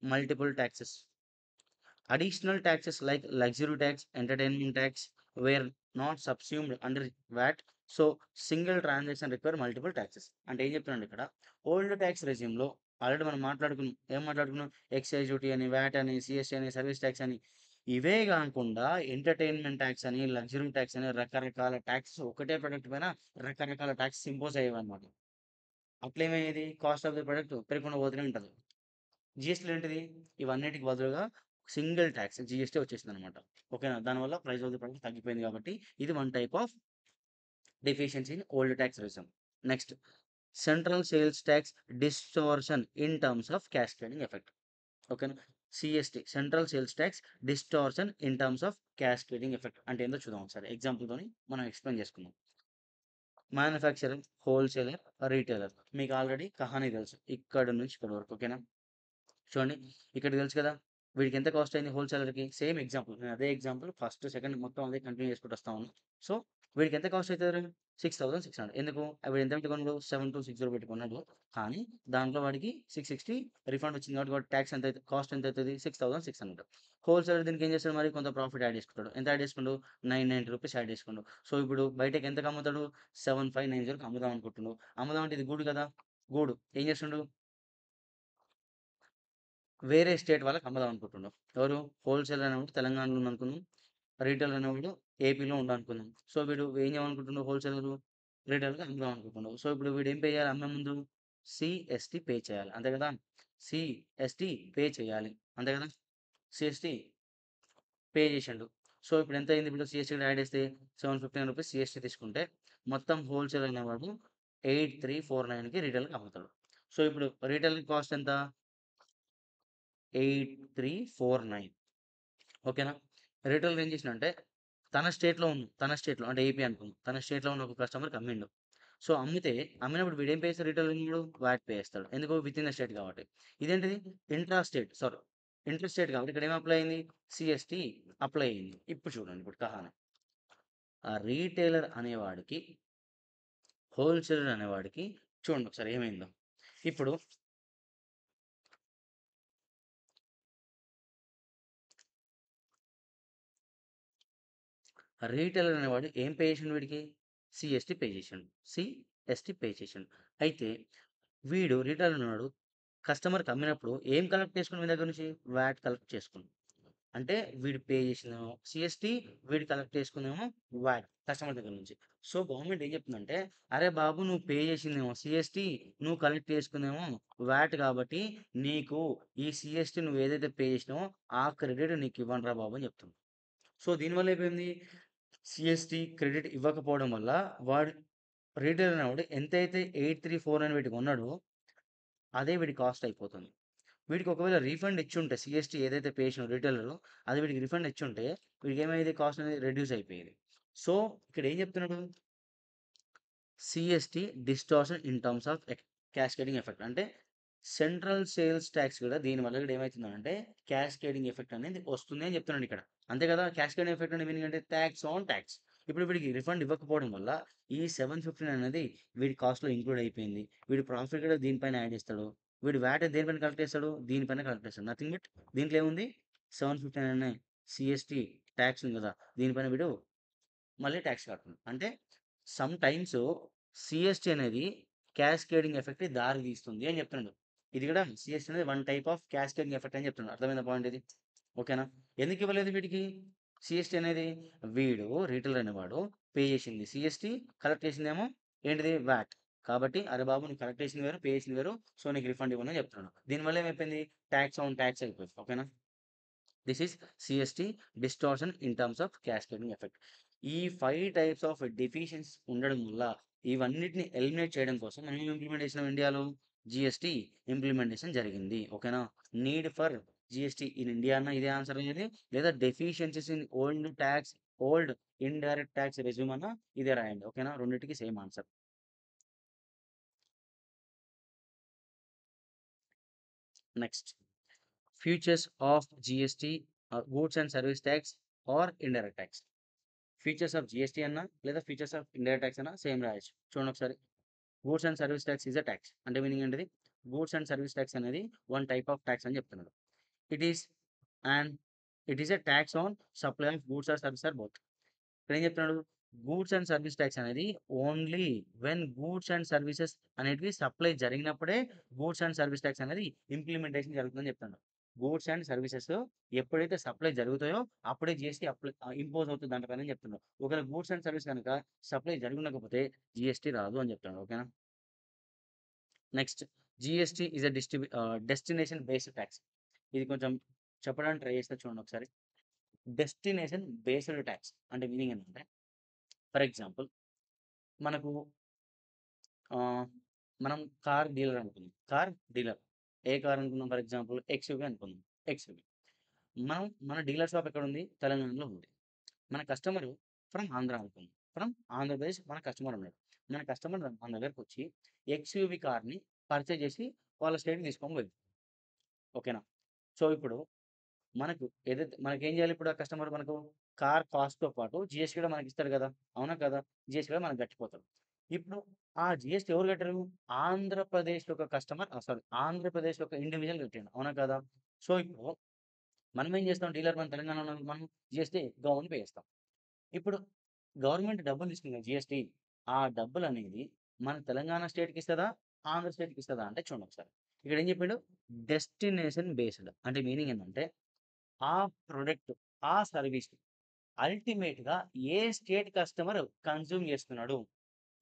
Multiple taxes. Additional taxes like luxury tax, entertainment tax were not subsumed under VAT. So, single transaction require multiple taxes. అంటే ఏం చెప్తున్నాడు ఇక్కడ? ఓల్డ్ టాక్స్ రెజ్యూమ్‌లో ఆల్రెడీ మనం మాట్లాడుకున్నాం. ఏం మాట్లాడుకున్నాం? ఎక్సైజ్ డ్యూటీ అని, వాట్ అని, సీఎస్టీ అని, సర్వీస్ టాక్స్ అని. ఇవే గాకుండా ఎంటర్‌టైన్‌మెంట్ టాక్స్ అని, లగ్జరీ టాక్స్ అని రకరకాల టాక్సెస్ ఒకటే ప్రొడక్ట్ పైన రకరకాల టాక్సెస్ ఇంపోజ్ అయ్యేవన్నమాట. అట్లేమయ్యేది? కాస్ట్ ఆఫ్ ది ప్రొడక్ట్ పెరగకుండా పోతూనే ఉంటది. జీఎస్టీలో ఏంటిది? ఇవన్నిటికి బదులుగా సింగిల్ టాక్స్ జీఎస్టీ వచ్చేసిందనమాట. ఓకేనా? దానివల్ల ప్రైస్ ఆఫ్ ది ప్రొడక్ట్ తగ్గిపోయింది కాబట్టి ఇది one type of deficiency in old tax regime. Next, central sales tax distortion in terms of cascading effect. ఓకేనా? CST, central sales tax distortion in terms of cascading effect అంటే ఏందో చూద్దాం ఒకసారి. ఎగ్జాంపుల్‌తోని మనం ఎక్స్‌ప్లెయిన్ చేసుకుందాం. Manufacturer, wholesaler, retailer. మీకు already కహాని తెలుసు. ఇక్కడి నుంచి ఇక్కడి వరకు. ఓకేనా? చూడండి, ఇక్కడ తెలుసు కదా! వీడికి ఎంత కాస్ట్ అయింది హోల్‌సేలర్‌కి? Same example. నేను అదే ఎగ్జాంపుల్ ఫస్ట్, సెకండ్ మొత్తం అదే కంటిన్యూ చేసుకుంటూ వస్తా ఉన్నాను. సో, వీడికి ఎంత కాస్ట్ అయితది? 6,600. ఎందుకు? వీడు ఎంత పెట్టి కొన్నాడు? 7,260 పెట్టి కొన్నాడు. కానీ దాంట్లో వాడికి 660 రిఫండ్ వచ్చింది కాబట్టి వాడి టాక్స్ కాస్ట్ ఎంత అయితది? 6,600. హోల్‌సేలర్ దీనికి ఏం చేస్తాడు మరి? కొంత ప్రాఫిట్ యాడ్ చేసుకుంటాడు. ఎంత యాడ్ చేసుకుండు? ₹990 యాడ్ చేసుకుండు. సో, ఇప్పుడు బయటకి ఎంతకి అమ్ముతాడు? 7,590కి అమ్ముదాం అనుకుంటుండు. అమ్ముదాం అంటే ఇది గూడు కదా! గూడు. ఏం చేస్తుండు? వేరే స్టేట్ వాళ్ళకి అమ్ముదాం అనుకుంటుండు. ఎవరు? హోల్‌సేలర్ అనేవాడు తెలంగాణలో ఉందనుకుందాం. రిటైల్ అనేవాడు ఏపీలో ఉందనుకుందాం. సో, వీడు ఏం చేయాలనుకుంటుండు హోల్‌సేలరు? రిటైల్‌కి అమ్ముదాం అనుకుంటుండు. సో, ఇప్పుడు వీడు ఏం పే చేయాలి అమ్మే ముందు? సీఎస్టీ పే చేయాలి. అంతే కదా! సీఎస్టీ పే చేయాలి. అంతే కదా! సీఎస్టీ పే చేసిండు. సో, ఇప్పుడు ఎంత అయింది? ఇప్పుడు సీఎస్టీ కూడా యాడ్ చేస్తే రూ. 759 సీఎస్టీ తీసుకుంటే మొత్తం హోల్‌సేల్ అనేవాడు 8,349కి రిటైల్‌కి అమ్ముతాడు. సో, ఇప్పుడు రిటైల్ కాస్ట్ ఎంత? 8349. ఓకేనా? రిటైలర్ ఏం చేసిండంటే తన స్టేట్‌లో అంటే ఏపీ అనుకుందాం. తన స్టేట్‌లో ఉన్న ఒక కస్టమర్‌కి అమ్మిండు. సో, అమ్మినప్పుడు వీడేం పే చేస్తాడు రిటైలర్ వాట్ పే చేస్తాడు. ఎందుకు? వితిన్ ద స్టేట్ కాబట్టి. ఇదేంటిది? ఇంటర్ స్టేట్ కాబట్టి ఇక్కడ ఏం అప్లై అయింది? సీఎస్టీ అప్లై అయింది. ఇప్పుడు చూడండి ఇప్పుడు కహాని. ఆ రీటైలర్ అనేవాడికి, హోల్‌సేలర్ అనేవాడికి చూడండి ఒకసారి ఏమైందో. ఇప్పుడు రీటైలర్ అనేవాడు ఏం పే చేసిండు వీడికి? సీఎస్టీ పే చేసిండు. సీఎస్టీ పే చేసిండు. అయితే రీటైలర్ ఉన్నాడు. కస్టమర్‌కి అమ్మినప్పుడు ఏం కలెక్ట్ చేసుకుండు వీని దగ్గర నుంచి? వాట్ కలెక్ట్ చేసుకుండు. అంటే వీడు పే చేసిందేమో సీఎస్టీ, వీడు కలెక్ట్ చేసుకుందేమో వాట్ కస్టమర్ దగ్గర నుంచి. సో, గవర్నమెంట్ ఏం చెప్తుందంటే, "అరే బాబు! నువ్వు పే చేసిందేమో సీఎస్టీ, నువ్వు కలెక్ట్ చేసుకుందేమో వాట్ కాబట్టి నీకు ఈ సీఎస్టీ నువ్వు ఏదైతే పే చేసినావో ఆ క్రెడిట్ నీకు ఇవ్వనురా బాబు" అని చెప్తుంది. సో, దీనివల్ల ఏమైంది? సీఎస్టీ క్రెడిట్ ఇవ్వకపోవడం వల్ల వాడు రీటైలర్ అనేవాడు ఎంతైతే 8349 పెట్టి కొన్నాడో అదే వీడి కాస్ట్ అయిపోతుంది. వీడికి ఒకవేళ రీఫండ్ ఇచ్చుంటే సీఎస్టీ ఏదైతే పే చేసినాడో రిటైలరు అది వీడికి రిఫండ్ ఇచ్చుంటే వీడికి ఏమయ్యేది? కాస్ట్ అనేది రెడ్యూస్ అయిపోయేది. సో, ఇక్కడ ఏం చెప్తున్నాడు? CST distortion in terms of cascading effect. అంటే సెంట్రల్ సేల్స్ టాక్స్ కూడా దీనివల్ల కూడా ఏమైతుందంటే క్యాస్కేడింగ్ ఎఫెక్ట్ అనేది వస్తుంది అని చెప్తున్నాడు ఇక్కడ. అంతే కదా! క్యాస్కేడింగ్ ఎఫెక్ట్ అంటే మీనింగ్ అంటే టాక్స్ ఆన్ టాక్స్. ఇప్పుడు వీడికి రిఫండ్ ఇవ్వకపోవడం వల్ల ఈ 715 అనేది వీడి కాస్ట్‌లో ఇంక్లూడ్ అయిపోయింది. వీడి ప్రాఫిట్ కూడా దీనిపైన యాడ్ చేస్తాడు. వీడు వాట్ దేనిపైన కలెక్ట్ చేస్తాడు? దీనిపైన కలెక్ట్ చేస్తాడు. నథింగ్ బట్ దీంట్లో ఏముంది? 715 అనే సీఎస్టీ టాక్స్ ఉంది కదా! దీనిపైన వీడు మళ్ళీ టాక్స్ కడుతుంది. అంటే సమ్ టైమ్స్ సీఎస్టీ అనేది క్యాస్కేడింగ్ ఎఫెక్ట్‌కి దారి తీస్తుంది అని చెప్తున్నాడు. ఇది కూడా సీఎస్టీ అనేది one type of cascading effect అని చెప్తున్నాడు. అర్థమైందా పాయింట్ ఇది? ఓకేనా? ఎందుకు ఇవ్వలేదు వీడికి సీఎస్టీ అనేది? రీటైలర్ అనేవాడు పే చేసింది సీఎస్టీ, కలెక్ట్ చేసిందేమో ఏంటిది? వాట్. కాబట్టి అరె బాబు! నువ్వు కలెక్ట్ చేసింది వేరు, పే చేసింది వేరు. సో, నీకు రిఫండ్ ఇవ్వను అని చెప్తున్నాడు. దీనివల్ల ఏమైపోయింది? టాక్స్ ఆన్ టాక్స్ అయిపోయింది. ఓకేనా? This is CST distortion in terms of cascading effect. ఈ 5 టైప్స్ ఆఫ్ డెఫిషియన్సీస్ ఉండడం వల్ల ఇవన్నిటిని ఎలిమినేట్ చేయడం కోసం మనం ఏం ఇంప్లిమెంట్ చేసినాం ఇండియాలో? జీఎస్టీ ఇంప్లిమెంటేషన్ జరిగింది. ఓకేనా? Need for GST in India అన్న ఇదే ఆన్సర్ అనేది, లేదా deficiencies in old indirect tax resume అన్న ఇదే రాయండి. ఓకేనా? రెండిటికి same answer. Next, features of GST, goods and service tax are indirect tax. Features of GST అన్నా లేదా ఫీచర్స్ ఆఫ్ ఇండైరెక్ట్ ట్యాక్స్ అన్నా సేమ్ రాయొచ్చు. చూడండి ఒకసారి. Goods and service tax is a tax. అంటే మీనింగ్ ఏంటిది? గూడ్స్ అండ్ సర్వీస్ ట్యాక్స్ అనేది one type of tax అని చెప్తున్నాడు. It is and it is a tax on supply of goods or service or both. ఇక్కడ ఏం చెప్తున్నాడు? Goods and service tax అనేది only when goods and services అనేటివి supply జరిగినప్పుడే goods and service tax అనేది implementation జరుగుతుందని చెప్తున్నాడు. గూడ్స్ అండ్ సర్వీసెస్ ఎప్పుడైతే సప్లై జరుగుతాయో అప్పుడే జీఎస్టీ ఇంపోజ్ అవుతుంది దాంట్లోని చెప్తున్నాడు. ఒకవేళ గూడ్స్ అండ్ సర్వీస్ కనుక సప్లై జరగకపోతే జీఎస్టీ రాదు అని చెప్తున్నాడు. ఓకేనా? Next, GST is a destination based tax. ఇది కొంచెం చెప్పడానికి ట్రై చేస్తే చూడండి ఒకసారి. డెస్టినేషన్ బేస్డ్ ట్యాక్స్ అంటే మీనింగ్ ఏంటంటే, ఫర్ ఎగ్జాంపుల్ మనకు ఆహ్, మనం కార్ డీలర్ అనుకుందాం. ఏ కార్ అనుకుందాం? ఫర్ ఎగ్జాంపుల్ ఎక్స్‌యూవీ అనుకుందాం. ఎక్స్‌యూవీ. మన డీలర్ షాప్ ఎక్కడుంది? తెలంగాణలో ఉంది. మన కస్టమరు ఫ్రమ్ ఆంధ్ర అనుకుందాం. ఫ్రమ్ ఆంధ్రప్రదేశ్ మన కస్టమర్ ఉన్నాడు. మన కస్టమర్ మన దగ్గరకొచ్చి ఎక్స్‌యూవీ కార్‌ని పర్చేజ్ చేసి వాళ్ళ స్టేట్‌కి తీసుకొని పోయిండు. ఓకేనా? సో, ఇప్పుడు మనకేం చేయాలి ఇప్పుడు ఆ కస్టమర్ మనకు? కార్ కాస్ట్‌తో పాటు జీఎస్టీ కూడా మనకిస్తాడు కదా! అవునా కదా! జీఎస్టీ కూడా మనకు గట్టిపోతాడు. ఇప్పుడు ఆ జీఎస్టీ ఎవరు కట్టారు? ఆంధ్రప్రదేశ్‌లో ఒక కస్టమర్ ఆంధ్రప్రదేశ్‌లో ఒక ఇండివిడ్యువల్ కట్టిండు. అవునా కదా! సో, ఇప్పుడు మనం ఏం చేస్తాం? డీలర్ మన తెలంగాణలో ఉన్నోళ్ళకి మనం జీఎస్టీ గవర్నమెంట్ పే చేస్తాం. ఇప్పుడు గవర్నమెంట్ డబ్బులు తీసుకుంది కదా జీఎస్టీ. ఆ డబ్బులనేది మన తెలంగాణ స్టేట్‌కి ఇస్తదా? ఆంధ్ర స్టేట్‌కి ఇస్తదా? అంటే చూడండి ఒకసారి. ఇక్కడ ఏం చెప్పిండు? Destination based. అంటే మీనింగ్ ఏందంటే ఆ ప్రొడక్ట్, ఆ సర్వీస్ అల్టిమేట్‌గా ఏ స్టేట్ కస్టమర్ కన్జ్యూమ్ చేస్తున్నాడు,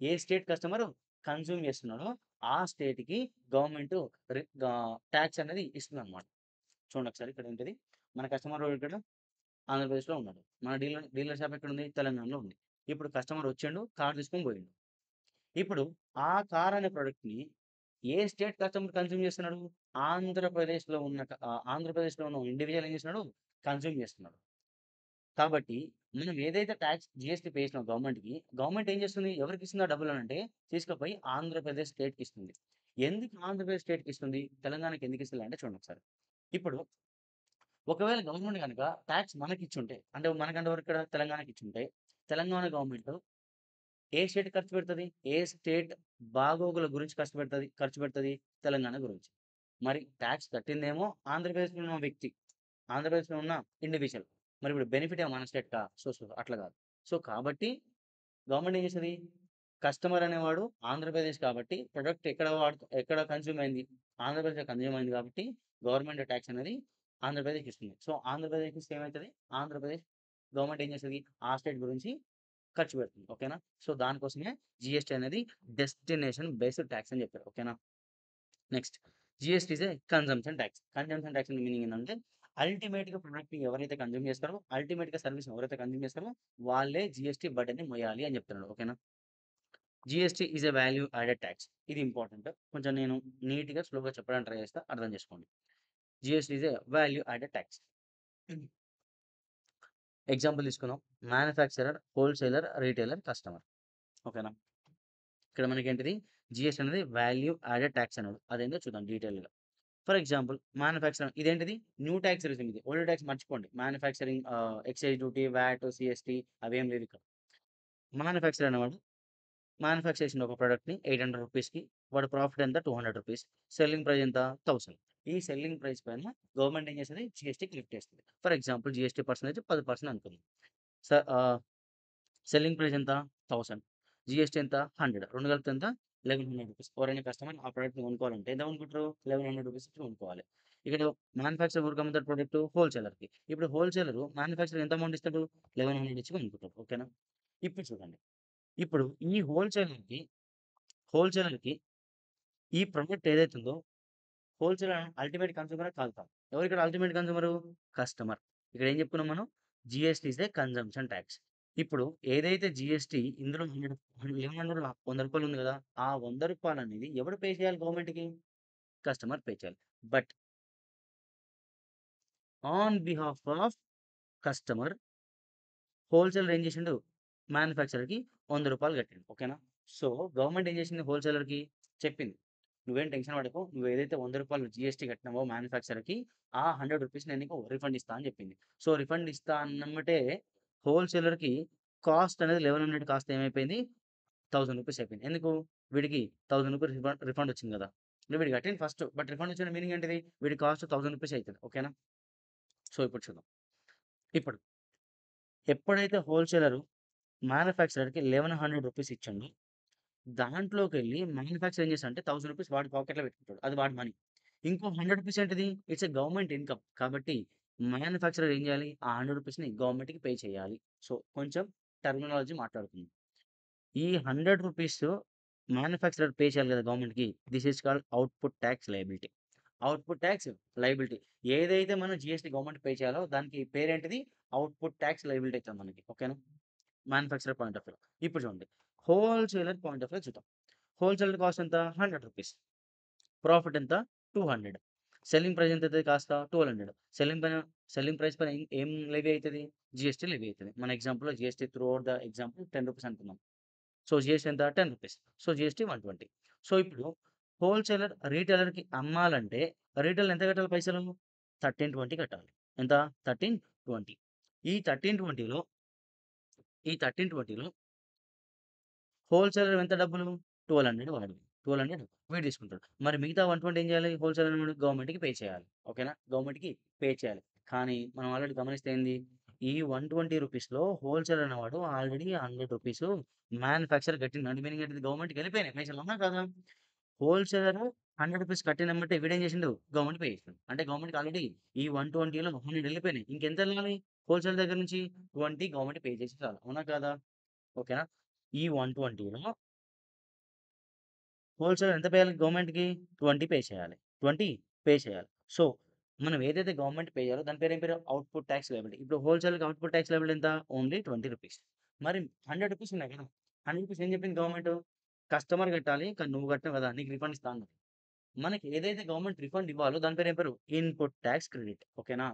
ఏ స్టేట్ కస్టమర్ కన్జ్యూమ్ చేస్తున్నాడో ఆ స్టేట్‌కి గవర్నమెంట్ టాక్స్ అనేది ఇస్తుందన్నమాట. చూడండి ఒకసారి ఇక్కడ ఏంటిది? మన కస్టమర్ ఇక్కడ ఆంధ్రప్రదేశ్‌లో ఉన్నాడు. మన డీలర్ షాప్ ఎక్కడుంది? తెలంగాణలో ఉంది. ఇప్పుడు కస్టమర్ వచ్చిండు, కార్ తీసుకొని పోయిండు. ఇప్పుడు ఆ కార్ అనే ప్రొడక్ట్‌ని ఏ స్టేట్ కస్టమర్ కన్జ్యూమ్ చేస్తున్నాడు? ఆంధ్రప్రదేశ్‌లో ఉన్న ఇండివిడ్యువల్ ఏం చేస్తున్నాడు? కన్జ్యూమ్ చేస్తున్నాడు. కాబట్టి మనం ఏదైతే టాక్స్ జీఎస్టీ పే చేసినామో గవర్నమెంట్‌కి, గవర్నమెంట్ ఏం చేస్తుంది? ఎవరికిస్తుంది ఆ డబ్బులనంటే తీసుకుపోయి ఆంధ్రప్రదేశ్ స్టేట్‌కి ఇస్తుంది. ఎందుకు ఆంధ్రప్రదేశ్ స్టేట్‌కి ఇస్తుంది? తెలంగాణకి ఎందుకు ఇస్తలే అంటే చూడండి ఒకసారి. ఇప్పుడు ఒకవేళ గవర్నమెంట్ గనుక టాక్స్ మనకిచ్చుంటే, అంటే మనకంటే ఎవరిక్కడ తెలంగాణకి ఇచ్చుంటే, తెలంగాణ గవర్నమెంట్ ఏ స్టేట్‌కి ఖర్చు పెడతది? ఏ స్టేట్ బాగోగుల గురించి ఖర్చు పెడతది? తెలంగాణ గురించి. మరి టాక్స్ కట్టిందేమో ఆంధ్రప్రదేశ్‌లో ఉన్న వ్యక్తి. ఆంధ్రప్రదేశ్‌లో ఉన్న ఇండివిడ్యువల్. మరి ఇప్పుడు బెనిఫిట్ ఏమో మన స్టేట్‌కా? అట్లా కాదు. సో, కాబట్టి గవర్నమెంట్ ఏం చేస్తది? కస్టమర్ అనేవాడు ఆంధ్రప్రదేశ్ కాబట్టి ప్రొడక్ట్ ఎక్కడ కన్జ్యూమ్ అయింది? ఆంధ్రప్రదేశ్‌లో కన్జ్యూమ్ అయింది కాబట్టి గవర్నమెంట్ టాక్స్ అనేది ఆంధ్రప్రదేశ్‌కి ఇస్తుంది. సో, ఆంధ్రప్రదేశ్‌కి ఇస్తే ఏమైతది? ఆంధ్రప్రదేశ్ గవర్నమెంట్ ఏం చేస్తది? ఆ స్టేట్ గురించి ఖర్చు పెడుతుంది. ఓకేనా? సో, దానికోసమే జీఎస్టీ అనేది డెస్టినేషన్ బేస్డ్ టాక్స్ అని చెప్పారు. ఓకేనా? Next GST is A consumption talks. Consumption talks meaning ఏందంటే అల్టిమేట్‌గా ప్రొడక్ట్‌ని ఎవరైతే కన్జ్యూమ్ చేస్తారో, అల్టిమేట్‌గా సర్విస్‌ని ఎవరైతే కన్జ్యూమ్ చేస్తారో వాళ్ళే జీఎస్టీ బర్డెన్‌ని మోయాలి అని చెప్తున్నాడు. ఓకేనా? GST is a value added tax. ఇది ఇంపార్టెంట్. కొంచెం నేను నీట్‌గా, స్లోగా చెప్పడానికి ట్రై చేస్తా. అర్థం చేసుకోండి. GST is a value added tax. Example తీసుకుందాం. Manufacturer, wholesaler, retailer, customer. ఓకేనా? ఇక్కడ మనకేంటిది? జీఎస్టీ అనేది వాల్యూ యాడెడ్ టాక్స్ అన్నాడు. అదేందో చూద్దాం డీటెయిల్‌గా. ఫర్ ఎగ్జాంపుల్ మ్యానుఫ్యాక్చరింగ్ ఇదేంటిది? న్యూ టాక్స్ రిజిమ్ ఇది. ఓల్డ్ టాక్స్ మర్చిపోండి. Manufacturing excise duty, VAT, CST అవేం లేవు ఇక్కడ. మ్యానుఫ్యాక్చరర్ అనేవాడు మ్యానుఫ్యాక్చర్ చేసిన ఒక ప్రొడక్ట్‌ని ₹800కి వాడి ప్రాఫిట్ ఎంత? ₹200. సెల్లింగ్ ప్రైస్ ఎంత? 1000. ఈ సెల్లింగ్ ప్రైస్ పైన గవర్నమెంట్ ఏం చేస్తది? జీఎస్టీ క్లిక్ చేస్తది. ఫర్ ఎగ్జాంపుల్ జీఎస్టీ పర్సెంటేజ్ 10% అనుకుందాం. స ఆహ్, సెల్లింగ్ ప్రైస్ ఎంత? 1000. జీఎస్టీ ఎంత? 100. 2 కలిపితే ఎంత? ₹1100. ఎవరైనా కస్టమర్ ఆ ప్రొడక్ట్‌ని కొనుక్కోవాలంటే ఎంత కొనుక్కుంటారు? ₹1100 ఇచ్చి కొనుక్కోవాలి. ఇక్కడ మ్యానుఫ్యాక్చరర్ ఎవరికి అమ్ముతాడు ప్రొడక్ట్? హోల్‌సేలర్‌కి. ఇప్పుడు హోల్‌సేలర్ మ్యానుఫ్యాక్చరర్ ఎంత అమౌంట్ ఇస్తాడు? 1100 ఇచ్చి కొనుక్కుంటాడు. ఓకేనా? ఇప్పుడు చూడండి. ఇప్పుడు ఈ హోల్‌సేలర్‌కి ఈ ప్రొడక్ట్ ఏదైతే ఉందో హోల్‌సేలర్ అల్టిమేట్ కన్స్యూమరా కాదు కాదు. ఎవరిక్కడ అల్టిమేట్ కన్స్యూమరు? కస్టమర్. ఇక్కడ ఏం చెప్పుకున్నాం మనం? GST is A consumption talks. ఇప్పుడు ఏదైతే జీఎస్టీ ఇందులో 1100 రూ. 100 ఉంది కదా! ఆ రూ. 100 అనేది ఎవడు పే చేయాలి గవర్నమెంట్‌కి? కస్టమర్ పే చేయాలి. But on behalf of customer wholesaler ఏం చేసిండు? మ్యానుఫ్యాక్చరర్‌కి రూ. 100 కట్టిండు. ఓకేనా? సో, గవర్నమెంట్ ఏం చేసింది హోల్‌సేలర్‌కి? చెప్పింది. "నువ్వేం టెన్షన్ పడకు. నువ్వేదైతే రూ. 100 జీఎస్టీ కట్టినావో మ్యానుఫ్యాక్చరర్‌కి ఆ రూ. 100 నేను నీకు రిఫండ్ ఇస్తా" అని చెప్పింది. సో, రిఫండ్ ఇస్తా అన్నమ్మటే హోల్‌సేలర్‌కి కాస్ట్ అనేది 1100 కాస్ట్ ఏమైపోయింది? రూ. 1000 అయిపోయింది. ఎందుకు? వీడికి రూ. 1000 రిఫండ్ వచ్చింది కదా! వీడు కట్టింది ఫస్ట్. బట్ రిఫండ్ వచ్చిన మీనింగ్ ఏంటిది? వీడి కాస్ట్ రూ. 1000 అయితది. ఓకేనా? సో, ఇప్పుడు చూద్దాం. ఇప్పుడు ఎప్పుడైతే హోల్‌సేలరు మ్యానుఫ్యాక్చరర్‌కి రూ. 1100 ఇచ్చిండో దాంట్లోకెళ్ళి మ్యానుఫ్యాక్చరర్ ఏం చేస్తాడంటే రూ. 1000 వాడి పాకెట్‌లో పెట్టుకుంటాడు. అది వాడి మనీ. ఇంకో రూ. 100 ఏంటిది? It's a government income. కాబట్టి మ్యానుఫ్యాక్చరర్ ఏం చేయాలి? ఆ రూ. 100ని గవర్నమెంట్‌కి పే చేయాలి. సో, కొంచెం టర్మినాలజీ మాట్లాడుకుందాం. ఈ రూ. 100 మ్యానుఫ్యాక్చరర్ పే చేయాలి కదా గవర్నమెంట్‌కి. This is called output tax liability. Output tax liability. ఏదైతే మనం జీఎస్టీ గవర్నమెంట్ పే చేయాలో దానికి పేరేంటిది? అవుట్‌పుట్ టాక్స్ లయబిలిటీ అయితది మనకి. ఓకేనా? మ్యానుఫ్యాక్చరర్ పాయింట్ ఆఫ్ వ్యూలో. ఇప్పుడు చూడండి. హోల్‌సేలర్ పాయింట్ ఆఫ్ వ్యూలో చూద్దాం. హోల్‌సేలర్ కాస్ట్ ఎంత? రూ. 100. ప్రాఫిట్ ఎంత? 200. సెల్లింగ్ ప్రైస్ ఎంత అయితది కాస్ట్? 1200. సెల్లింగ్ ప్రైస్ పైన ఏం లెవీ అయితది? జీఎస్టీ లెవీ అయితది. మన ఎగ్జాంపుల్‌లో GST throughout the example రూ. 10 అనుకుందాం. సో, జీఎస్టీ ఎంత? రూ. 10. సో, జీఎస్టీ 120. సో, ఇప్పుడు హోల్‌సేలర్ రిటైలర్‌కి అమ్మాలంటే రిటైల్ ఎంత కట్టాలి పైసలు? 1320 కట్టాలి. ఎంత? 1320. ఈ 1320లో ఈ 1320లో హోల్‌సేలర్ ఎంత డబ్బులు? 1200 వాడివి. 1200 వీడు తీసుకుంటాడు. మరి మిగతా 120 ఏం చేయాలి? హోల్‌సేలర్ అనేవాడు గవర్నమెంట్‌కి పే చేయాలి. ఓకేనా? గవర్నమెంట్‌కి పే చేయాలి. కానీ మనం ఆల్రెడీ గమనిస్తే ఏంది? ఈ రూ. 120లో హోల్‌సేలర్ అనేవాడు ఆల్రెడీ రూ. 100 మ్యానుఫ్యాక్చరర్ కట్టిండు. అంటే మీనింగ్ ఏంటిది? గవర్నమెంట్‌కి వెళ్ళిపోయినాయి పైసలు. అవునా కాదా? హోల్‌సేలర్ రూ. 100 కట్టినెమ్మటే వీడేం చేసిండు? గవర్నమెంట్ పే చేసిండు. అంటే గవర్నమెంట్‌కి ఆల్రెడీ ఈ 120లో 100 వెళ్ళిపోయినాయి. ఇంకెంత ఎళ్ళాలి? హోల్‌సేలర్ దగ్గర నుంచి 20 గవర్నమెంట్ పే చేస్తే చాలు. అవునా కాదా? ఓకేనా? ఈ 120లో హోల్‌సేలర్ ఎంత పే చేయాలి గవర్నమెంట్‌కి? 20 పే చేయాలి. 20 పే చేయాలి. సో, మనం ఏదైతే గవర్నమెంట్ పే చేయాలో దాని పేరు ఏం పేరు? Output tax liability. ఇప్పుడు హోల్‌సేలర్‌కి అవుట్‌పుట్ టాక్స్ లయబిలిటీ ఎంత? ఓన్లీ రూ. 20. మరి రూ. 100 ఉన్నాయి కదా! రూ. 100 ఏం చెప్పింది గవర్నమెంటు? కస్టమర్ కట్టాలి. కానీ నువ్వు కట్టినావు కదా! నీకు రిఫండ్ ఇస్తా అన్నది. మనకి ఏదైతే గవర్నమెంట్ రిఫండ్ ఇవ్వాలో దాని పేరు ఏం పేరు? Input tax credit. ఓకేనా?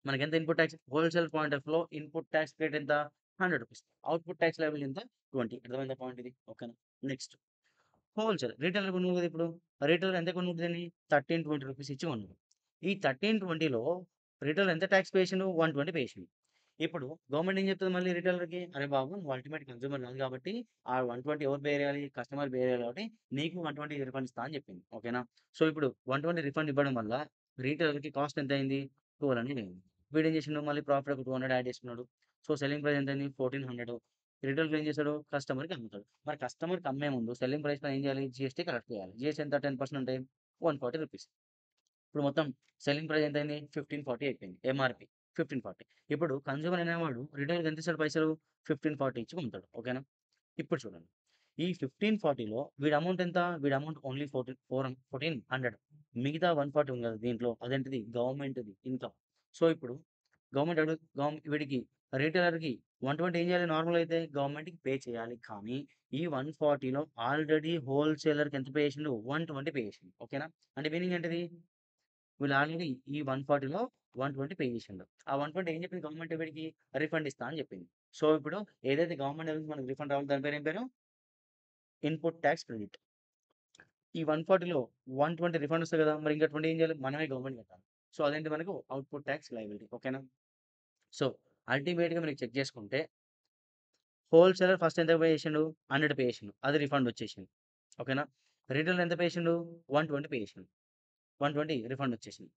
మనకెంత input tax? Wholesale point of వ్యూలో ఇన్‌పుట్ టాక్స్ క్రెడిట్ ఎంత? రూ. 100. అవుట్‌పుట్ టాక్స్ లయబిలిటీ ఎంత? 20. అర్థమైందా పాయింట్ ఇది? ఓకేనా? Next wholesale. రిటైలర్ కొన్నాడు కదా ఇప్పుడు. రిటైలర్ ఎంత కొన్నాడు దీన్ని? 13, 20 రూపీస్ ఇచ్చి కొన్నాడు. ఈ 13, 20లో రిటైలర్ ఎంత టాక్స్ పే చేసిండు? 120 పే చేసిండు. ఇప్పుడు గవర్నమెంట్ ఏం చెప్తది మళ్ళీ రిటైలర్‌కి? అరే బాబు! నువ్వు అల్టిమేట్ కన్స్యూమర్ కాదు కాబట్టి ఆ 120 ఎవరు బేర్ చేయాలి? కస్టమర్ బేర్ చేయాలి కాబట్టి నీకు 120 రిఫండ్ ఇస్తా అని చెప్పింది. ఓకేనా? సో, ఇప్పుడు 120 రిఫండ్ ఇవ్వడం వల్ల రిటైలర్‌కి కాస్ట్ ఎంత అయింది? 1200 అయింది. వీడేం చేసిండు? మళ్ళీ ప్రాఫిట్ ఒక 200 యాడ్ చేసుకున్నాడు. సో, సెల్లింగ్ ప్రైస్ ఎంత అయింది? 1400. రిటైలర్ ఏం చేస్తాడు? కస్టమర్‌కి అమ్ముతాడు. మరి కస్టమర్‌కి అమ్మే ముందు సెల్లింగ్ ప్రైస్ పైన ఏం చేయాలి? జీఎస్టీ కలెక్ట్ చేయాలి. జీఎస్టీ ఎంత? 10% అంటే 140 రూపీస్. ఇప్పుడు మొత్తం సెల్లింగ్ ప్రైస్ ఎంతయింది? 1540 అయిపోయింది. ఎంఆర్‌పీ 1540. ఇప్పుడు కన్స్యూమర్ అనేవాడు రిటైల్‌కి ఎంత ఇస్తాడు పైసలు? 1540 ఇచ్చి కొంటాడు. ఓకేనా? ఇప్పుడు చూడండి. ఈ 1540లో వీడి అమౌంట్ ఎంత? వీడి అమౌంట్ ఓన్లీ 1400. మిగతా 140 ఉంది కదా దీంట్లో అదేంటిది? గవర్నమెంట్‌ది ఇన్‌కమ్. సో, ఇప్పుడు గవర్నమెంట్ అడు గవర్న వీడికి రిటైలర్‌కి 120 ఏం చేయాలి నార్మల్‌గా అయితే? గవర్నమెంట్‌కి పే చేయాలి. కానీ ఈ 140లో ఆల్రెడీ హోల్‌సేలర్‌కి ఎంత పే చేసిండు? 120 పే చేసిండు. ఓకేనా? అంటే మీనింగ్ ఏంటిది? వీళ్ళు ఆల్రెడీ ఈ 140లో 120 పే చేసిండు. ఆ 120 ఏం చెప్పింది గవర్నమెంట్ వీడికి? రిఫండ్ ఇస్తా అని చెప్పింది. సో, ఇప్పుడు ఏదైతే గవర్నమెంట్ నుంచి మనకు రిఫండ్ రావాలో దాని పేరు ఏం పేరు? Input tax credit. ఈ 140లో 120 రిఫండ్ వస్తది కదా! మరి ఇంకా 20 ఏం చేయాలి? మనమే గవర్నమెంట్ కట్టాలి. సో, అదేంటి మనకు అవుట్‌పుట్ టాక్స్ లయబిలిటీ. ఓకేనా? సో, అల్టిమేట్‌గా మీరు చెక్ చేసుకుంటే హోల్‌సేలర్ ఫస్ట్ ఎంత పే చేసిండు? 100 పే చేసిండు. అది రిఫండ్ వచ్చేసింది. ఓకేనా? రిటైలర్ ఎంత పే చేసిండు? 120 పే చేసిండు. 120 రిఫండ్ వచ్చేసింది.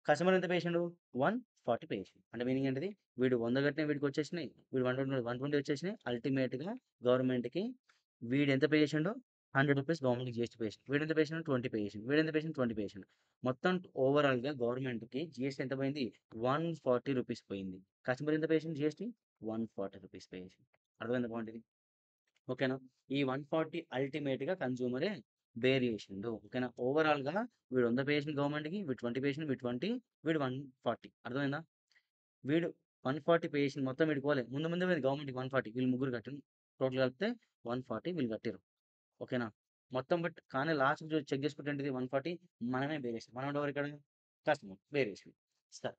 కస్టమర్ ఎంత పే చేసిండు? 140 పే చేసిండు. అంటే మీనింగ్ ఏంటిది? వీడు 100 కట్టినయి వీడికొచ్చేసినాయి. వీడు 120 వచ్చేసినాయి. అల్టిమేట్‌గా గవర్నమెంట్‌కి వీడెంత పే చేసిండు? రూ. 100 గవర్నమెంట్‌కి జీఎస్టీ పే చేసిండు. వీడెంత పే చేసిండు? 20 పే చేసిండు. వీడెంత పే చేసిండు? 20 పే చేసిండు. మొత్తం ఓవరాల్‌గా గవర్నమెంట్‌కి జీఎస్టీ ఎంత పోయింది? రూ. 140 పోయింది. కస్టమర్ ఎంత పే చేసిండు జీఎస్టీ? రూ. 140 పే చేసిండు. అర్థమైందా పాయింట్ ఇది? ఓకేనా? ఈ 140 అల్టిమేట్‌గా కన్స్యూమరే బేర్ చేసిండు. ఓకేనా? ఓవరాల్‌గా వీడు 100 పే చేసిండు గవర్నమెంట్‌కి, వీడు 20 పే చేసిండు, వీడు 20, వీడు 140 అర్థమైందా? వీడు 140 పే చేసిండు మొత్తం వీడికి పోలే. ముందు పోయింది గవర్నమెంట్‌కి 140 వీళ్ళు ముగ్గురు కట్టిండ్రు. టోటల్ కలిపితే 140 వీళ్ళు కట్టిర్రు. ఓకేనా? మొత్తం కానీ లాస్ట్‌కి చెక్ చేసుకుంటే ఏంటిది 140 మనమే బేర్ చేసాం. మనోడు ఎవరు ఇక్కడ? కస్టమర్ బేర్ చేసిండు. సరే.